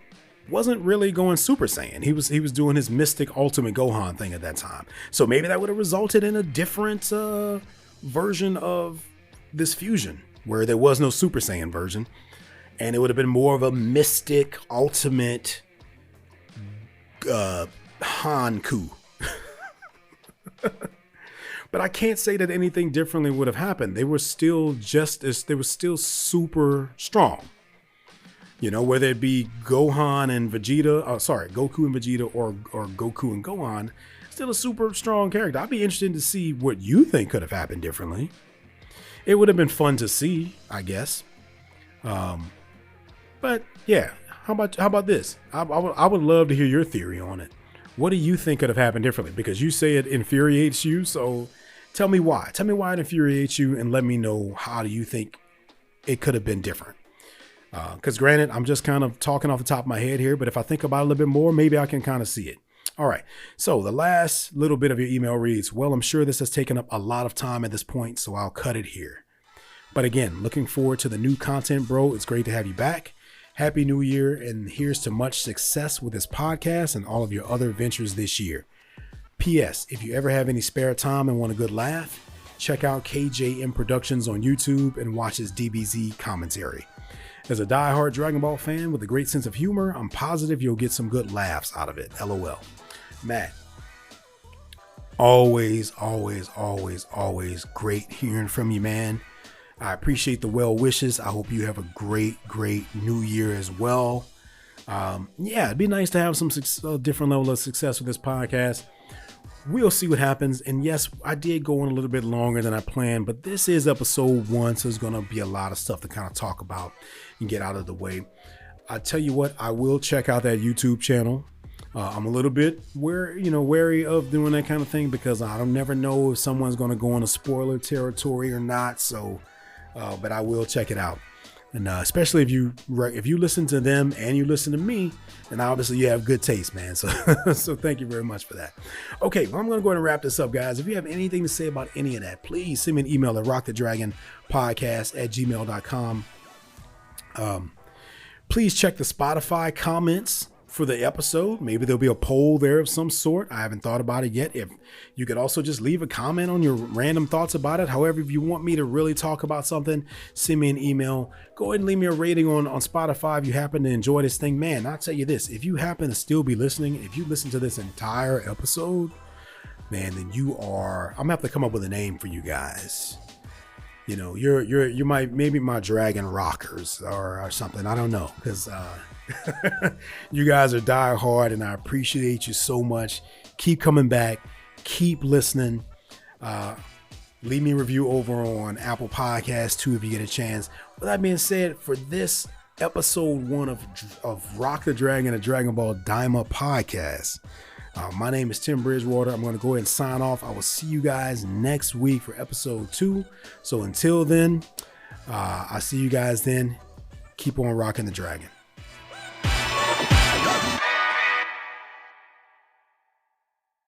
wasn't really going Super Saiyan. He was doing his Mystic Ultimate Gohan thing at that time. So maybe that would have resulted in a different version of this fusion, where there was no Super Saiyan version, and it would have been more of a Mystic Ultimate Hanku. But I can't say that anything differently would have happened. They were still super strong. You know, whether it be Gohan and Vegeta, Goku and Vegeta, or Goku and Gohan, still a super strong character. I'd be interested to see what you think could have happened differently. It would have been fun to see, I guess. But yeah, how about this? I would love to hear your theory on it. What do you think could have happened differently? Because you say it infuriates you, so tell me why. Tell me why it infuriates you, and let me know how do you think it could have been different. Because granted, I'm just kind of talking off the top of my head here, but if I think about it a little bit more, maybe I can kind of see it. All right. So the last little bit of your email reads, well, I'm sure this has taken up a lot of time at this point, so I'll cut it here. But again, looking forward to the new content, bro. It's great to have you back. Happy New Year, and here's to much success with this podcast and all of your other ventures this year. P.S. If you ever have any spare time and want a good laugh, check out KJM Productions on YouTube and watch his DBZ commentary. As a diehard Dragon Ball fan with a great sense of humor, I'm positive you'll get some good laughs out of it. LOL. Matt, always great hearing from you, man. I appreciate the well wishes. I hope you have a great new year as well. It'd be nice to have some different level of success with this podcast. We'll see what happens. And yes, I did go on a little bit longer than I planned, but this is episode 1, so there's going to be a lot of stuff to kind of talk about and get out of the way. I tell you what, I will check out that YouTube channel. I'm a little bit wary of doing that kind of thing because I don't never know if someone's going to go into spoiler territory or not. So, but I will check it out. And especially if you listen to them and you listen to me, then obviously you have good taste, man. So so thank you very much for that. Okay, well, I'm going to go ahead and wrap this up, guys. If you have anything to say about any of that, please send me an email at rockthedragonpodcast@gmail.com. Please check the Spotify comments for the episode. Maybe there'll be a poll there of some sort. I haven't thought about it yet. If you could also just leave a comment on your random thoughts about it. However, if you want me to really talk about something, send me an email. Go ahead and leave me a rating on Spotify if you happen to enjoy this thing. Man, I'll tell you this, if you happen to still be listening, if you listen to this entire episode, man, then I'm gonna have to come up with a name for you guys. You know, you're maybe my Dragon Rockers or something. I don't know, because you guys are die hard and I appreciate you so much. Keep coming back, keep listening. Leave me a review over on Apple Podcasts too if you get a chance. With that being said, for this episode 1 of Rock the Dragon, a Dragon Ball Daima podcast, my name is Tim Bridgewater. I'm going to go ahead and sign off. I will see you guys next week for episode 2. So until then, I'll see you guys then. Keep on rocking the dragon.